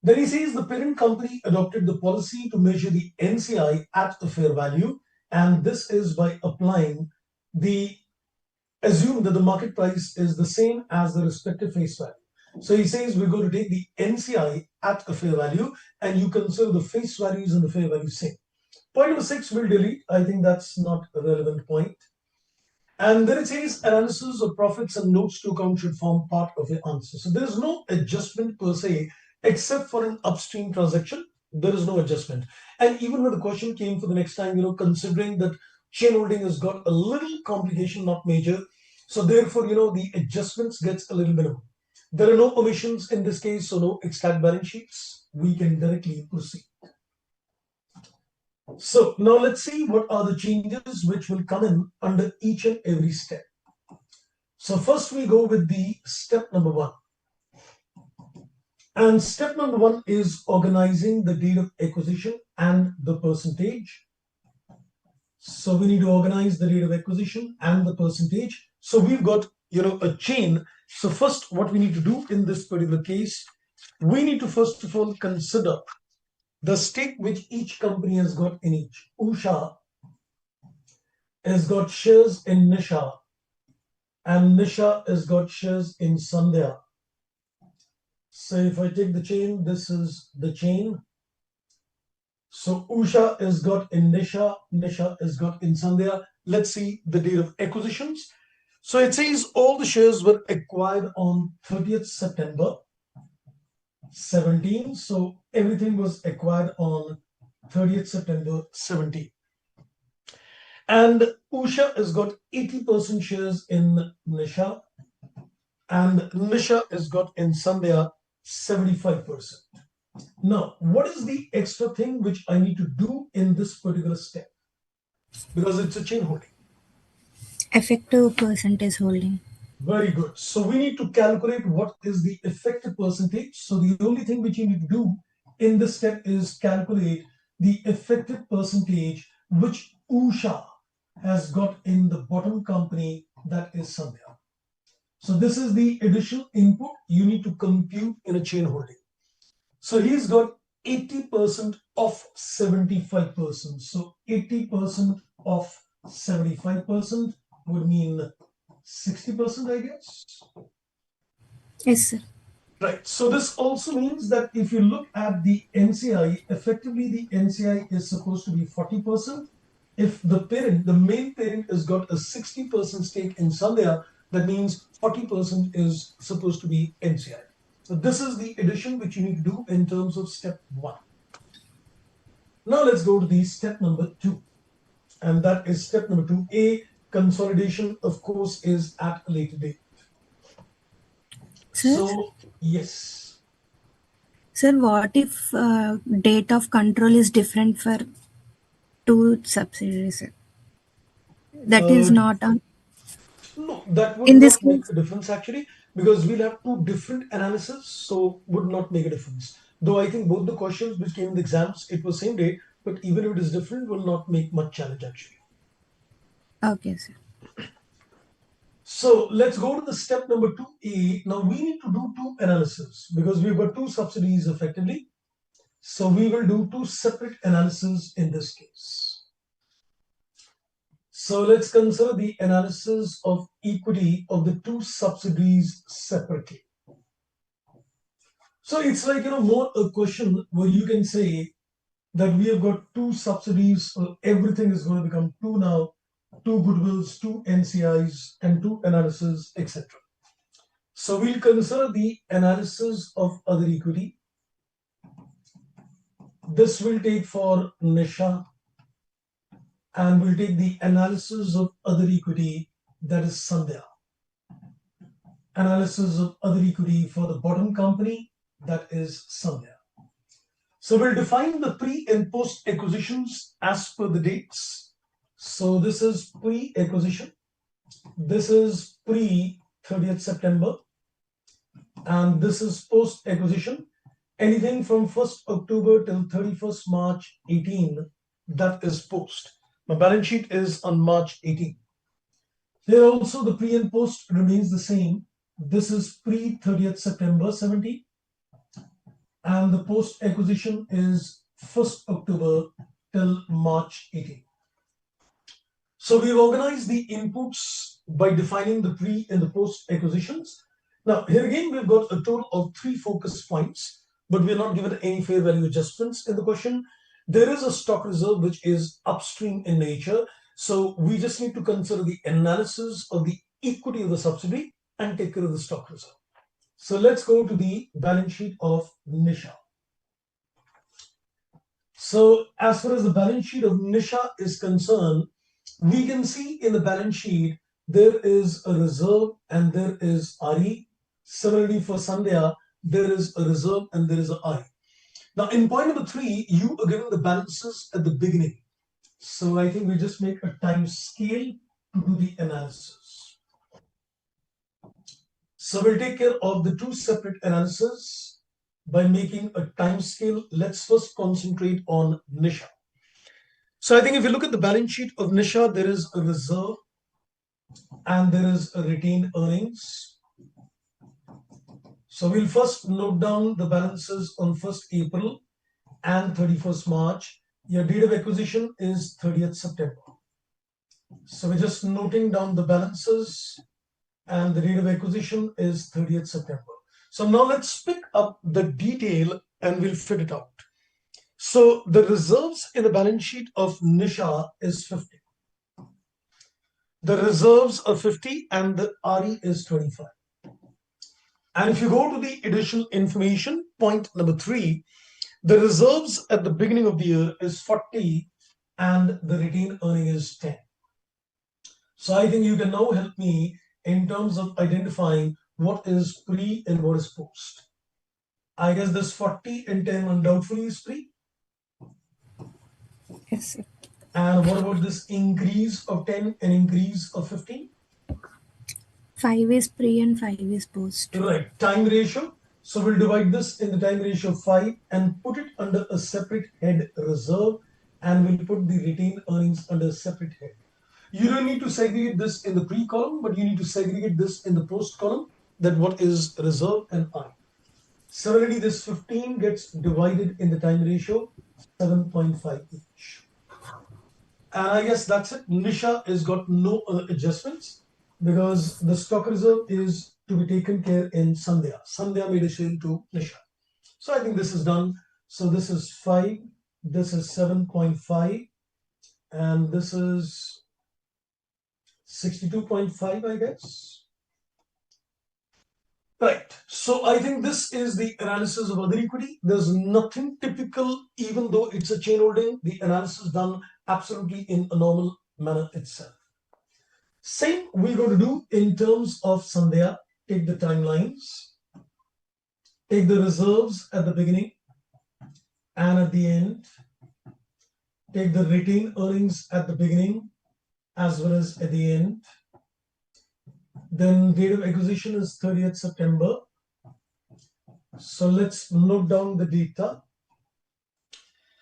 Then he says the parent company adopted the policy to measure the NCI at a fair value, and this is by applying assume that the market price is the same as the respective face value. So he says we're going to take the NCI at a fair value, and you consider the face values and the fair value same. Point number 6 we'll delete. I think that's not a relevant point. And then it says analysis of profits and notes to account should form part of the answer. So there is no adjustment per se, except for an upstream transaction. There is no adjustment. And even when the question came for the next time, considering that chain holding has got a little complication, not major. So therefore, the adjustments gets a little minimal. There are no omissions in this case, so no extract balance sheets. We can directly proceed. So now let's see what are the changes which will come in under each and every step. So first we go with the step number 1. And step number 1 is organizing the date of acquisition and the percentage. So we need to organize the date of acquisition and the percentage. So we've got, a chain. So first what we need to do in this particular case, we need to first of all consider the stake which each company has got in each. Usha has got shares in Nisha, and Nisha has got shares in Sandhya. So if I take the chain, this is the chain. So Usha has got in Nisha, Nisha has got in Sandhya. Let's see the date of acquisitions. So it says all the shares were acquired on 30th September 17. So everything was acquired on 30th September 17. And Usha has got 80% shares in Nisha, and Nisha is got in Sandhya 75%. Now, what is the extra thing which I need to do in this particular step? Because it's a chain holding. Effective percentage holding. Very good. So we need to calculate what is the effective percentage. So the only thing which you need to do in this step is calculate the effective percentage which Usha has got in the bottom company, that is Sandhya. So this is the additional input you need to compute in a chain holding. So he's got 80% of 75%. So 80% of 75% would mean 60%, I guess. Yes, sir. Right. So this also means that if you look at the NCI, effectively the NCI is supposed to be 40%. If the parent, the main parent, has got a 60% stake in Sandhya, that means 40% is supposed to be NCI. So this is the addition which you need to do in terms of step 1. Now let's go to the step number 2. And that is step number 2. A consolidation, of course, is at a later date. Sir? So, yes. Sir, what if date of control is different for two subsidiaries, sir? That is not on. No, that would In this not make case, a difference actually, because we'll have two different analysis, so would not make a difference. Though I think both the questions which came in the exams, it was same day, but even if it is different, will not make much challenge actually. okay, sir. So let's go to the step number 2A. Now we need to do two analysis because we've got two subsidies effectively. So we will do two separate analysis in this case. So let's consider the analysis of equity of the two subsidiaries separately. So it's like, more a question where you can say that we have got two subsidiaries, so everything is going to become two now, two goodwills, two NCIs, and two analysis, etc. So we'll consider the analysis of other equity. This will take for Nisha, and we'll take the analysis of other equity, that is Sandhya. Analysis of other equity for the bottom company, that is Sandhya. So we'll define the pre and post acquisitions as per the dates. So this is pre-acquisition. This is pre 30th September. And this is post-acquisition. Anything from 1st October till 31st March 18, that is post. My balance sheet is on March 18. Here also the pre and post remains the same. This is pre 30th September 17. And the post acquisition is 1st October till March 18. So we've organized the inputs by defining the pre and the post acquisitions. Now here again we've got a total of 3 focus points, but we're not given any fair value adjustments in the question. There is a stock reserve which is upstream in nature, so we just need to consider the analysis of the equity of the subsidiary and take care of the stock reserve. So let's go to the balance sheet of Nisha. So as far as the balance sheet of Nisha is concerned, we can see in the balance sheet there is a reserve and there is RE. Similarly for Sandhya, there is a reserve and there is a RE. Now in point number 3, you are given the balances at the beginning. So I think we just make a time scale to do the analysis. So we'll take care of the two separate analyses by making a time scale. Let's first concentrate on Nisha. So I think if you look at the balance sheet of Nisha, there is a reserve and there is a retained earnings. So we'll first note down the balances on 1st April and 31st March. Your date of acquisition is 30th September. So we're just noting down the balances and the date of acquisition is 30th September. So now let's pick up the detail and we'll fit it out. So the reserves in the balance sheet of Nisha is 50. The reserves are 50 and the RE is 25. And if you go to the additional information, point number 3, the reserves at the beginning of the year is 40 and the retained earning is 10. So I think you can now help me in terms of identifying what is pre and what is post. I guess this 40 and 10 undoubtedly is pre. Yes, sir. And what about this increase of 10 and increase of 15? 5 is pre and 5 is post. Right, time ratio. So we'll divide this in the time ratio of 5 and put it under a separate head reserve, and we'll put the retained earnings under a separate head. You don't need to segregate this in the pre column, but you need to segregate this in the post column, that what is reserve and I. Similarly, this 15 gets divided in the time ratio 7.5 each. And I guess that's it. Nisha has got no other adjustments because the stock reserve is to be taken care in Sandhya. Sandhya made a sale to Nisha. So I think this is done. So this is 5, this is 7.5, and this is 62.5, I guess. Right. So I think this is the analysis of other equity. There's nothing typical, even though it's a chain holding. The analysis done absolutely in a normal manner itself. Same we're going to do in terms of Sandhya. Take the timelines, take the reserves at the beginning and at the end, take the retained earnings at the beginning as well as at the end. Then date of acquisition is 30th September. So let's note down the data.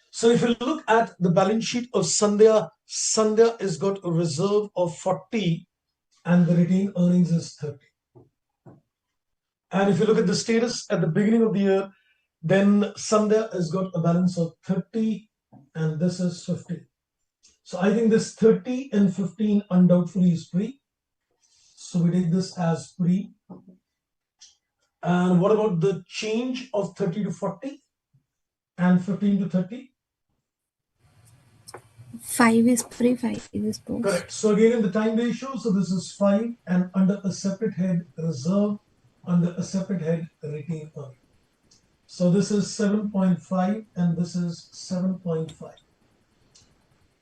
So if you look at the balance sheet of Sandhya, Sandhya has got a reserve of 40 and the retained earnings is 30. And if you look at the status at the beginning of the year, then Sandhya has got a balance of 30 and this is 50. So I think this 30 and 15 undoubtedly is pre. So we take this as pre. And what about the change of 30 to 40 and 15 to 30? 5 is pre, 5 is post. Correct. So again in the time ratio, so this is 5 and under a separate head reserve, under a separate head retained earning. So this is 7.5 and this is 7.5.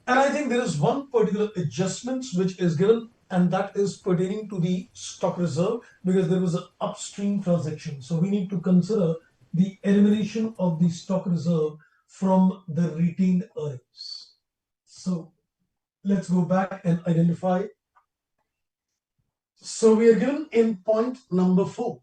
And I think there is one particular adjustment which is given, and that is pertaining to the stock reserve because there was an upstream transaction. So we need to consider the elimination of the stock reserve from the retained earnings. So let's go back and identify. So we are given in point number 4.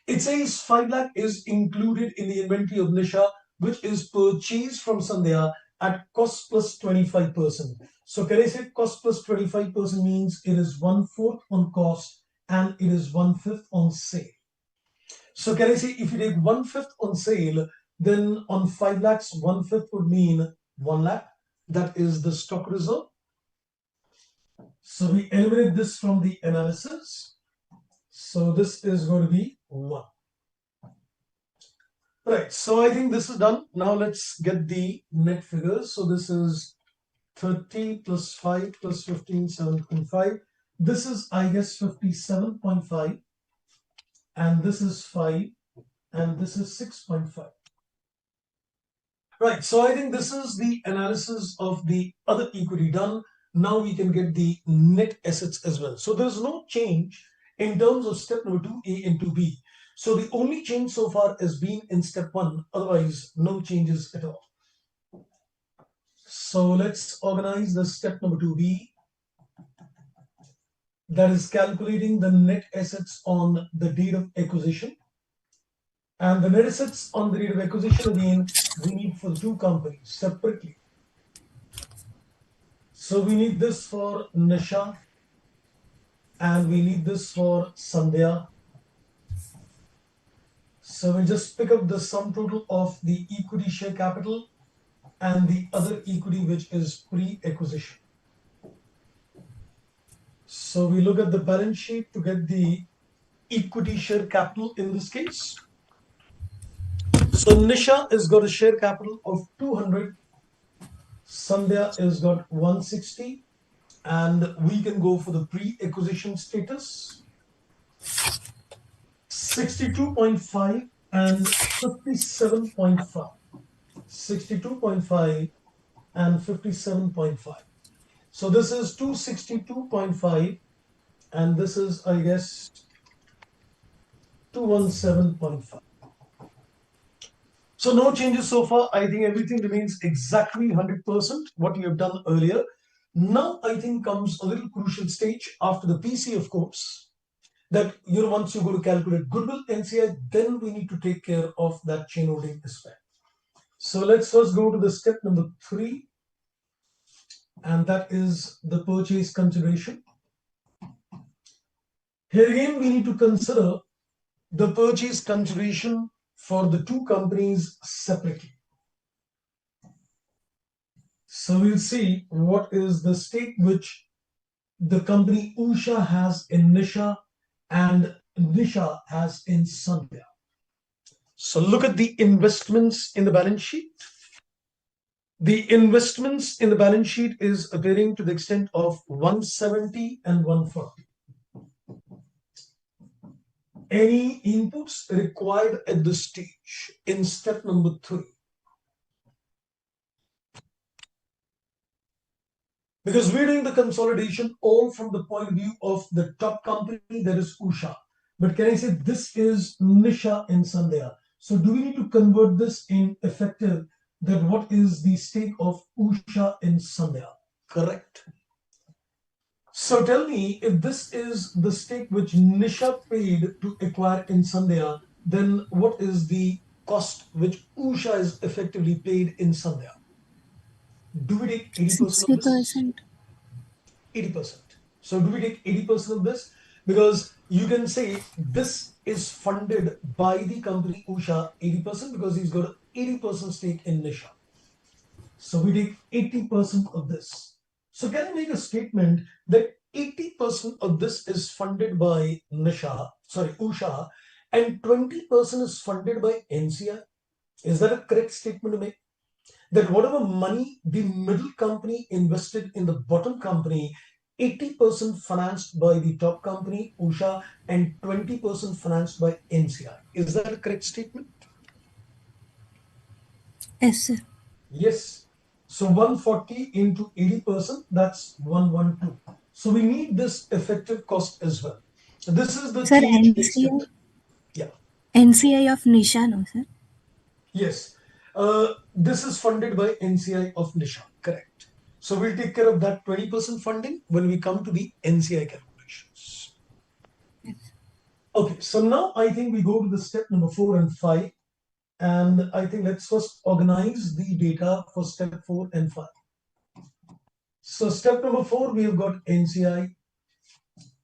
It says 5 lakh is included in the inventory of Nisha, which is purchased from Sandhya at cost plus 25%. So can I say cost plus 25% means it is 1/4 on cost and it is 1/5 on sale. So can I say if you take 1/5 on sale, then on 5 lakhs, 1/5 would mean 1 lakh. That is the stock reserve. So we eliminate this from the analysis. So this is going to be 1. Right, so I think this is done. Now let's get the net figures. So this is 30 plus 5 plus 15, 7.5. This is, I guess, 57.5. And this is 5. And this is 6.5. Right, so I think this is the analysis of the other equity done. Now we can get the net assets as well. So there's no change in terms of step number 2A and 2B. So the only change so far has been in step 1, otherwise no changes at all. So let's organize the step number 2B. That is calculating the net assets on the date of acquisition. And the net assets on the date of acquisition again, we need for the two companies separately. So we need this for Nisha and we need this for Sandhya. So we'll just pick up the sum total of the equity share capital and the other equity which is pre-acquisition. So we look at the balance sheet to get the equity share capital in this case. So Nisha has got a share capital of 200, Sandhya has got 160, and we can go for the pre-acquisition status. 62.5 and 57.5. 62.5 and 57.5. So this is 262.5 and this is, I guess, 217.5. So no changes so far. I think everything remains exactly 100% what you have done earlier. Now I think comes a little crucial stage after the PC, of course, that once you go to calculate goodwill NCI, then we need to take care of that chain holding aspect. So let's first go to the step number 3, and that is the purchase consideration. Here again, we need to consider the purchase consideration for the two companies separately. So we'll see what is the stake which the company Usha has in Nisha and Nisha has in Sandhya. So look at the investments in the balance sheet. The investments in the balance sheet is appearing to the extent of 170 and 140. Any inputs required at this stage in step number 3? Because we're doing the consolidation all from the point of view of the top company, that is Usha. But can I say this is Nisha in Sandhya? So do we need to convert this in effective, that what is the stake of Usha in Sandhya? Correct. So tell me, if this is the stake which Nisha paid to acquire in Sandhya, then what is the cost which Usha is effectively paid in Sandhya? Do we take 80% of this? 60%. 80%. So do we take 80% of this? Because you can say this is funded by the company Usha 80% because he's got an 80% stake in Nisha. So we take 80% of this. So can I make a statement that 80% of this is funded by Usha, and 20% is funded by NCI? Is that a correct statement to make? That whatever money the middle company invested in the bottom company, 80% financed by the top company, Usha, and 20% financed by NCI. Is that a correct statement? Yes, sir. Yes. So 140 into 80%, that's 112. So we need this effective cost as well. This is the Sir, change NCI, expected. Yeah. NCI of Nisha, no, sir? Yes. This is funded by NCI of Nisha. Correct. So we'll take care of that 20% funding when we come to the NCI calculations. Okay, so now I think we go to the step number 4 and 5. And I think let's first organize the data for step 4 and 5. So step number 4, we have got NCI.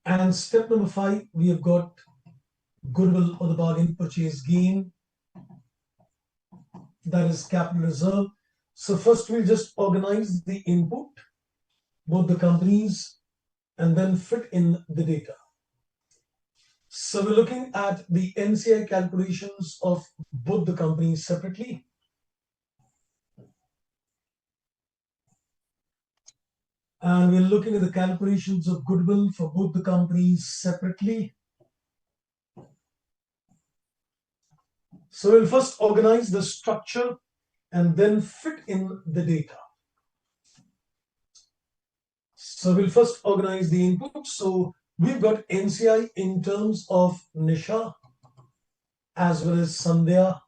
And step number 5, we have got goodwill or the bargain purchase gain. That is capital reserve. So first we'll just organize the input, both the companies, and then fit in the data. So we're looking at the NCI calculations of both the companies separately. And we're looking at the calculations of goodwill for both the companies separately. So we'll first organize the structure and then fit in the data. So we'll first organize the input. So we've got NCI in terms of Nisha as well as Sandhya.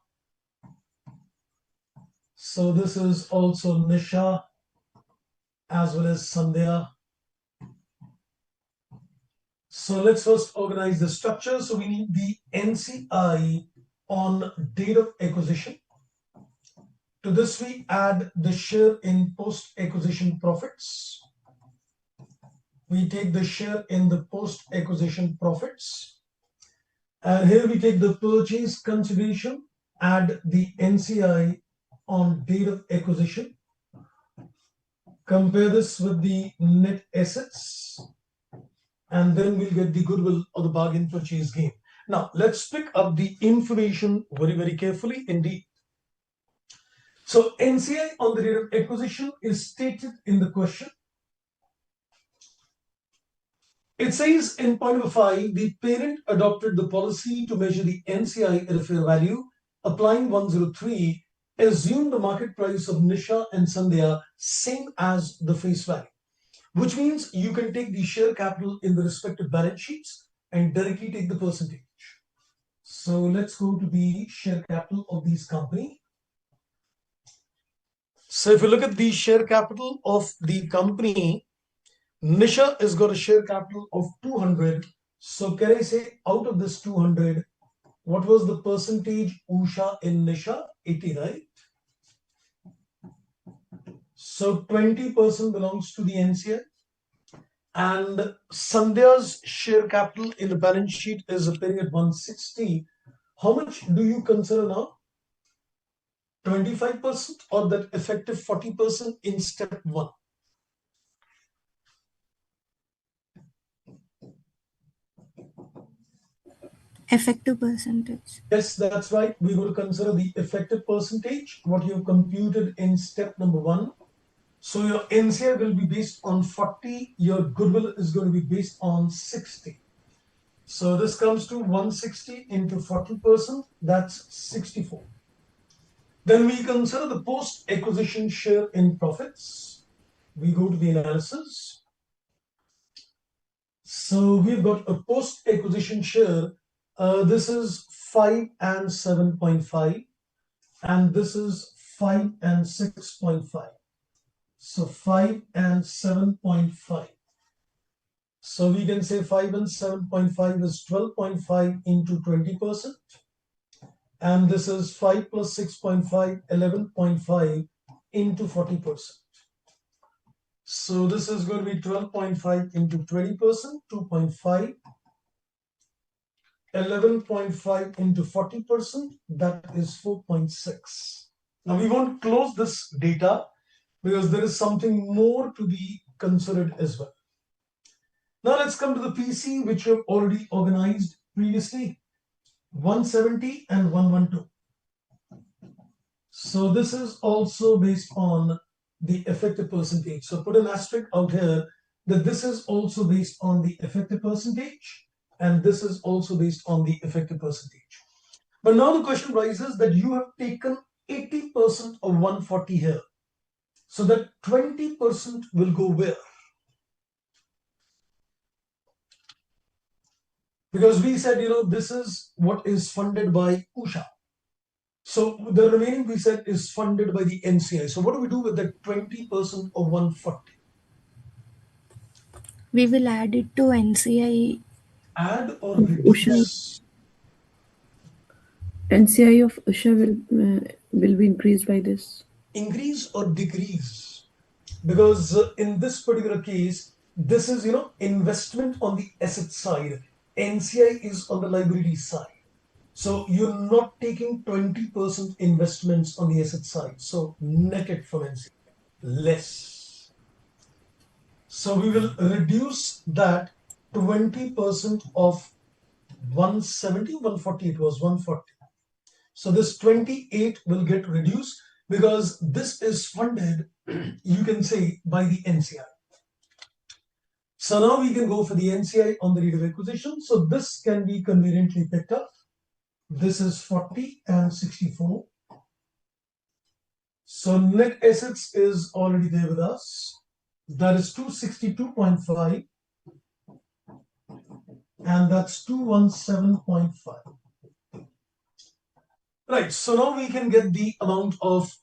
So this is also Nisha as well as Sandhya. So let's first organize the structure. So we need the NCI on date of acquisition. To this we add the share in post-acquisition profits. We take the share in the post-acquisition profits. And here we take the purchase consideration, add the NCI on date of acquisition. Compare this with the net assets. And then we'll get the goodwill or the bargain purchase gain. Now, let's pick up the information very, very carefully indeed. So, NCI on the date of acquisition is stated in the question. It says in point number 5, the parent adopted the policy to measure the NCI at a fair value, applying 103, assume the market price of Nisha and Sandhya same as the face value, which means you can take the share capital in the respective balance sheets and directly take the percentage. So let's go to the share capital of this company. So if you look at the share capital of the company, Nisha has got a share capital of 200. So can I say out of this 200, what was the percentage Usha in Nisha? 80, right? So 20% belongs to the NCI. And Sandhya's share capital in the balance sheet is appearing at 160. How much do you consider now? 25% or that effective 40% in step 1? Effective percentage. Yes, that's right. We're going to consider the effective percentage, what you've computed in step number 1. So your NCI will be based on 40, your goodwill is going to be based on 60. So this comes to 160 into 40%, that's 64. Then we consider the post-acquisition share in profits. We go to the analysis. So we've got a post-acquisition share. This is 5 and 7.5, and this is 5 and 6.5. So 5 and 7.5. So we can say 5 and 7.5 is 12.5 into 20%. And this is 5 plus 6.5, 11.5 into 40%. So this is going to be 12.5 into 20%, 2.5. 11.5 into 40%, that is 4.6. Now we won't close this data because there is something more to be considered as well. Now let's come to the PC, which you have already organized previously, 170 and 112. So this is also based on the effective percentage. So put an asterisk out here that this is also based on the effective percentage, and this is also based on the effective percentage. But now the question rises that you have taken 80% of 140 here. So that 20% will go where? Because we said, this is what is funded by Usha. So the remaining we said is funded by the NCI. So what do we do with the 20% of 140? We will add it to NCI Add or of Usha. reduce? NCI of Usha will be increased by this. Increase or decrease? Because in this particular case, this is, investment on the asset side. NCI is on the liability side. So you're not taking 20% investments on the asset side. So net it from NCI, less. So we will reduce that 20% of 170, 140, it was 140. So this 28 will get reduced because this is funded, you can say, by the NCI. So now we can go for the NCI on the date of acquisition. So this can be conveniently picked up. This is 40 and 64. So net assets is already there with us. That is 262.5. And that's 217.5. Right, so now we can get the amount of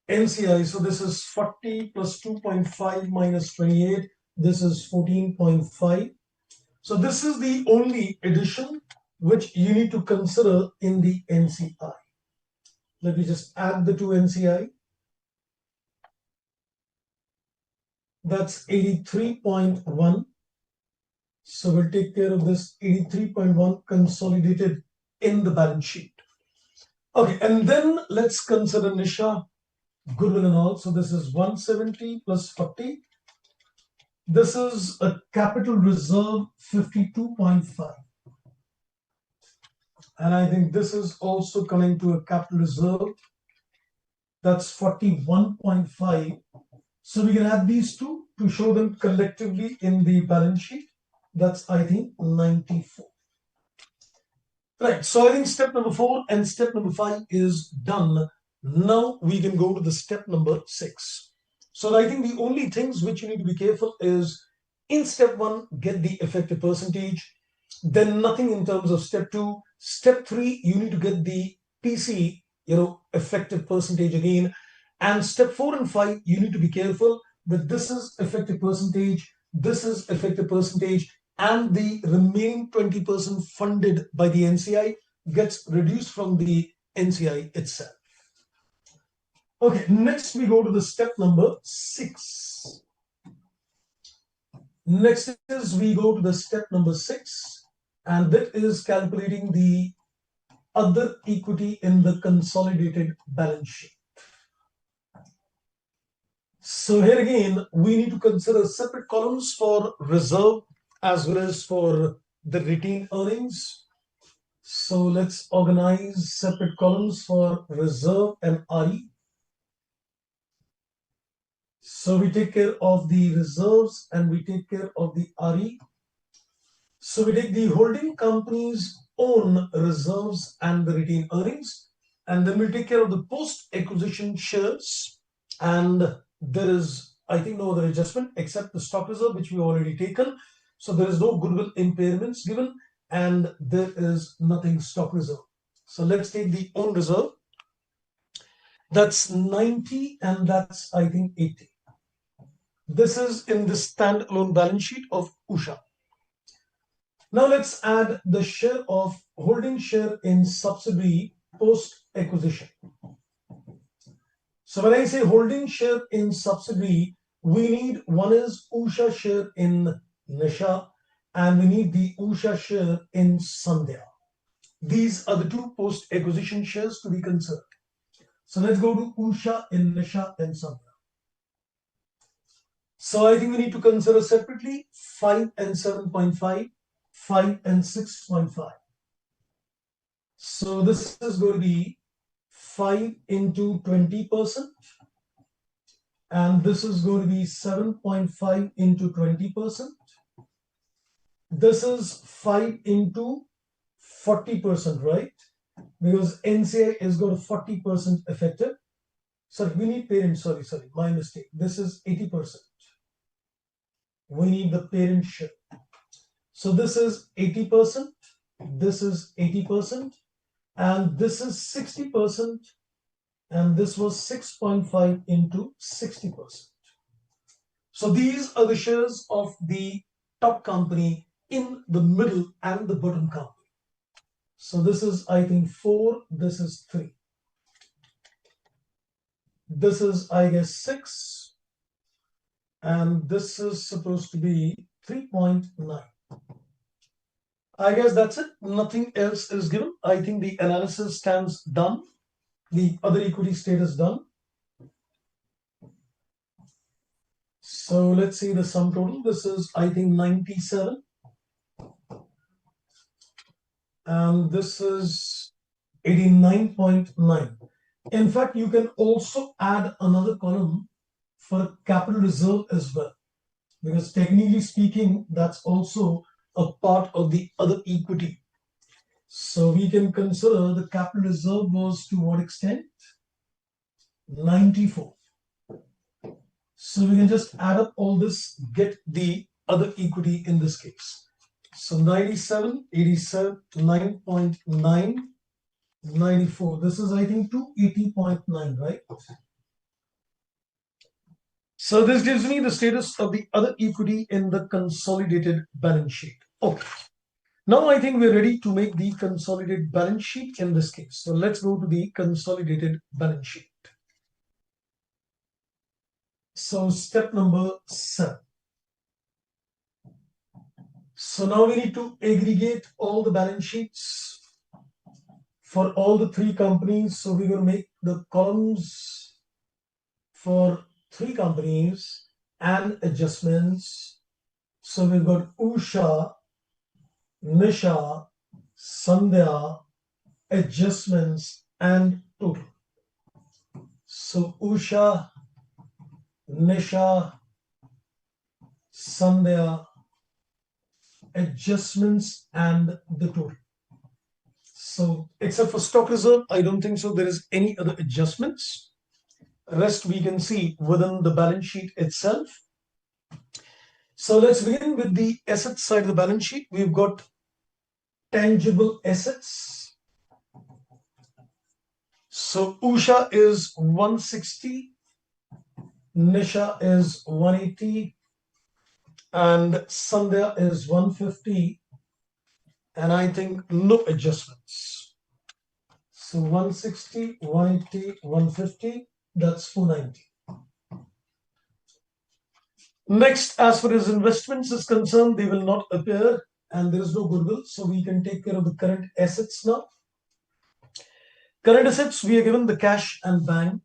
NCI. So this is 40 plus 2.5 minus 28. This is 14.5. So this is the only addition which you need to consider in the NCI. Let me just add the two NCI. That's 83.1. So we'll take care of this 83.1 consolidated in the balance sheet. Okay, and then let's consider Nisha, goodwill and all. So this is 170 plus 40. This is a capital reserve 52.5. And I think this is also coming to a capital reserve. That's 41.5. So we can add these two to show them collectively in the balance sheet. That's, I think, 94. Right, so I think step number 4 and step number 5 is done. Now we can go to the step number 6. So I think the only things which you need to be careful is in step 1, get the effective percentage. Then nothing in terms of step 2. Step 3, you need to get the PC, effective percentage again. And step 4 and 5, you need to be careful that this is effective percentage, this is effective percentage, and the remaining 20% funded by the NCI gets reduced from the NCI itself. Okay, next we go to the step number 6. Next is we go to the step number 6, and that is calculating the other equity in the consolidated balance sheet. So here again, we need to consider separate columns for reserve as well as for the retained earnings. So let's organize separate columns for reserve and RE. So we take care of the reserves and we take care of the RE. So we take the holding company's own reserves and the retained earnings, and then we'll take care of the post-acquisition shares. And there is, I think, no other adjustment except the stock reserve, which we've already taken. So there is no goodwill impairments given, and there is nothing stock reserve. So let's take the own reserve. That's 90, and that's, I think, 80. This is in the standalone balance sheet of Usha. Now let's add the share of holding share in subsidiary post-acquisition. So when I say holding share in subsidiary, we need one is Usha share in Nisha, and we need the Usha share in Sandhya. These are the two post-acquisition shares to be considered. So let's go to Usha in Nisha and Sandhya. So I think we need to consider separately 5 and 7.5, 5 and 6.5. So this is going to be 5 into 20%, and this is going to be 7.5 into 20%. This is 5 into 40%, right? Because NCI is got a 40% effective. Sorry, we need parent, sorry, my mistake. This is 80%. We need the parent share. So this is 80%, this is 80%, and this is 60%, and this was 6.5 into 60%. So these are the shares of the top company in the middle and the bottom company. So this is, I think, 4, this is 3. This is, I guess, 6, and this is supposed to be 3.9. I guess that's it. Nothing else is given. I think the analysis stands done. The other equity status done. So let's see the sum total. This is, I think, 97. And this is 89.9. In fact, you can also add another column for capital reserve as well, because technically speaking, that's also a part of the other equity. So we can consider the capital reserve was to what extent? 94. So we can just add up all this, get the other equity in this case. So 97, 87, 9.9, 94. This is, I think, 280.9, right? So this gives me the status of the other equity in the consolidated balance sheet. Okay. Now I think we're ready to make the consolidated balance sheet in this case. So let's go to the consolidated balance sheet. So step number 7. So now we need to aggregate all the balance sheets for all the 3 companies. So we're going to make the columns for 3 companies and adjustments. So we've got Usha, Nisha, Sandhya, adjustments, and total. So Usha, Nisha, Sandhya, adjustments, and the total. So except for stock reserve, I don't think so there is any other adjustments. Rest we can see within the balance sheet itself. So let's begin with the asset side of the balance sheet. We've got tangible assets. So Usha is 160, Nisha is 180, and Sandhya is 150, and I think no adjustments. So 160, 180, 150, that's 490. Next, as far as investments is concerned, they will not appear and there is no goodwill, so we can take care of the current assets now. Current assets, we are given the cash and bank.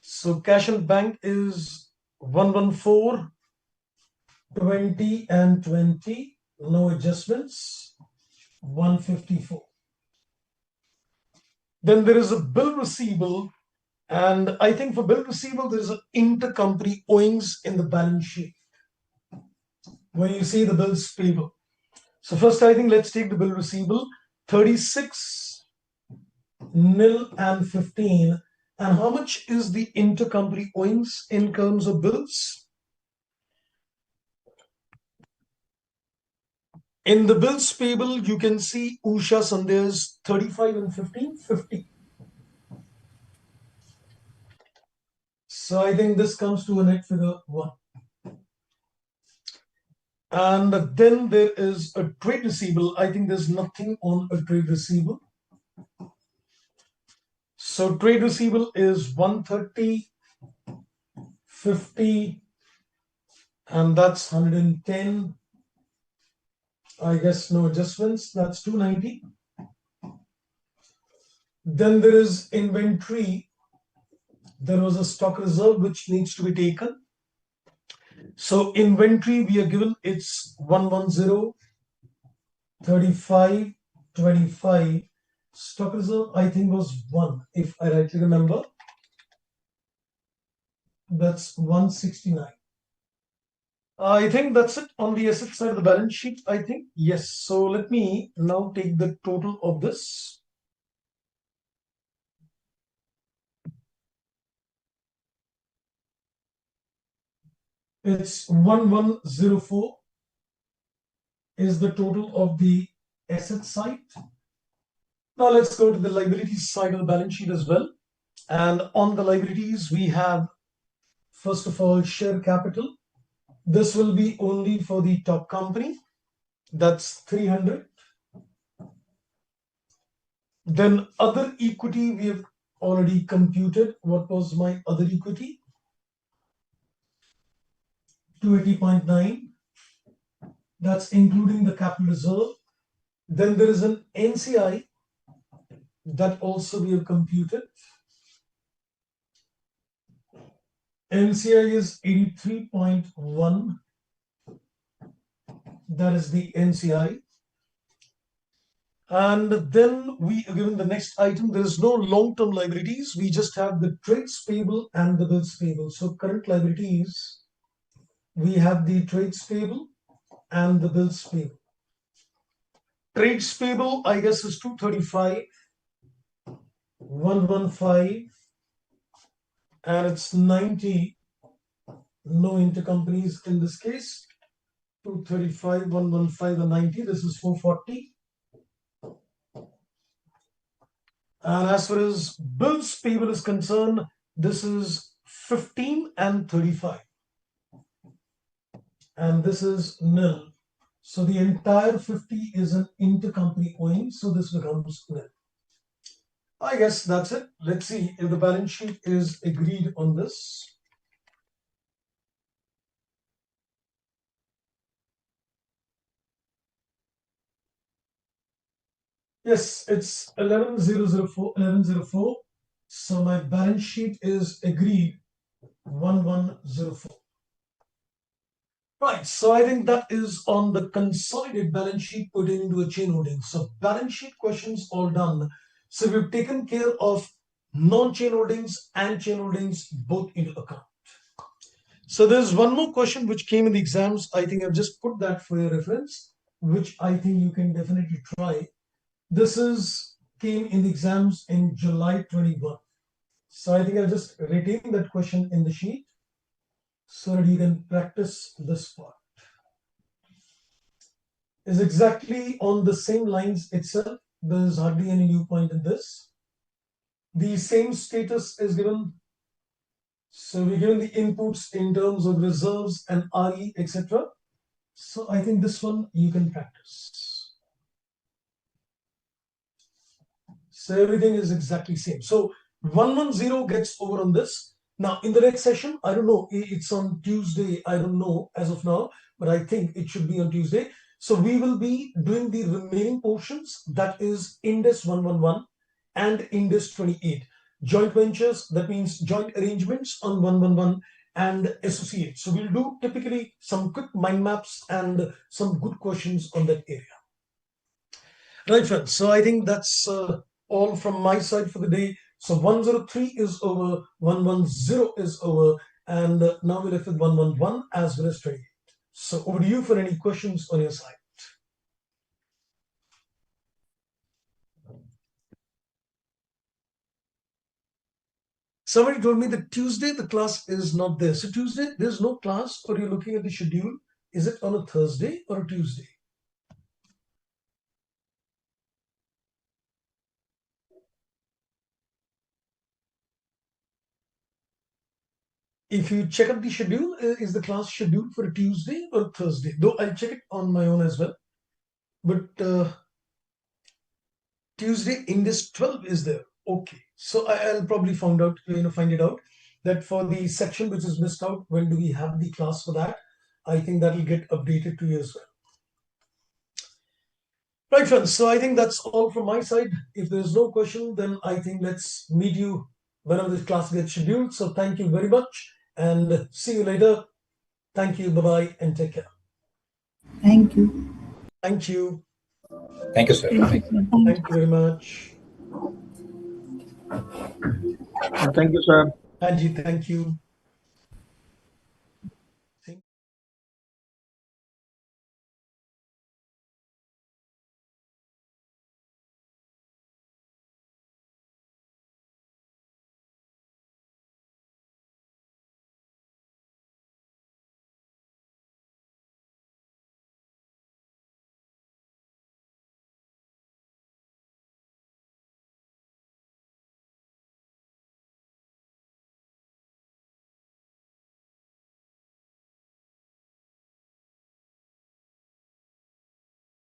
So cash and bank is 114, 20 and 20, no adjustments, 154. Then there is a bill receivable, and I think for bill receivable, there is an intercompany owings in the balance sheet where you see the bills payable. So first, I think let's take the bill receivable, 36, nil and 15. And how much is the intercompany owings in terms of bills? In the bills payable, you can see Usha Sandhya's 35 and 15, 50. So I think this comes to a net figure 1. And then there is a trade receivable. I think there's nothing on a trade receivable. So trade receivable is 130, 50, and that's 110. I guess no adjustments, that's 290. Then there is inventory. There was a stock reserve which needs to be taken. So inventory, we are given it's 110, 35, 25. Stock reserve, I think, was 1, if I rightly remember. That's 169. I think that's it on the asset side of the balance sheet, I think. Yes. So let me now take the total of this. It's 1104 is the total of the asset side. Now let's go to the liabilities side of the balance sheet as well. And on the liabilities, we have, first of all, share capital. This will be only for the top company. That's 300. Then other equity, we have already computed. What was my other equity? 280.9. That's including the capital reserve. Then there is an NCI that also we have computed. NCI is 83.1. That is the NCI. And then we are given the next item. There is no long-term liabilities. We just have the trades payable and the bills payable. So current liabilities, we have the trades payable and the bills payable. Trades payable, I guess, is 235, 115, and it's 90. No intercompanies in this case. 235, 115, and 90. This is 440. And as far as bills payable is concerned, this is 15 and 35. And this is nil. So the entire 50 is an intercompany owing, so this becomes nil. I guess that's it. Let's see if the balance sheet is agreed on this. Yes, it's 11,004. So my balance sheet is agreed 1104. Right, so I think that is on the consolidated balance sheet pertaining to a chain holding. So balance sheet questions all done. So we've taken care of non-chain holdings and chain holdings both into account. So there's one more question which came in the exams. I think I've just put that for your reference, which I think you can definitely try. This came in the exams in July 21. So I think I'll just retain that question in the sheet so that you can practice this part. is exactly on the same lines itself. There's hardly any new point in this. The same status is given. So we're given the inputs in terms of reserves and RE, etc. So I think this one you can practice. So everything is exactly same. So 110 gets over on this. Now in the next session, I don't know, it's on Tuesday. I don't know as of now, but I think it should be on Tuesday. So we will be doing the remaining portions, that is Indes 111 and Indes 28. Joint ventures, that means joint arrangements on 111 and associates. So we'll do typically some quick mind maps and some good questions on that area. Right, friends. So I think that's all from my side for the day. So 103 is over, 110 is over, and now we're left with 111 as well as 28. So over to you for any questions on your side. Somebody told me that Tuesday the class is not there. So Tuesday there's no class, or you're looking at the schedule. Is it on a Thursday or a Tuesday? If you check out the schedule, is the class scheduled for a Tuesday or a Thursday? Though I'll check it on my own as well. But Tuesday Indes 12 is there. Okay, so I'll probably find it out that for the section which is missed out, when do we have the class for that? I think that will get updated to you as well. Right, friends. So I think that's all from my side. If there's no question, then I think let's meet you whenever this class gets scheduled. So thank you very much and see you later. Thank you. Bye-bye and take care. Thank you. Thank you. Thank you, sir. Thank you. Thank you very much. Thank you, sir. Angie, thank you.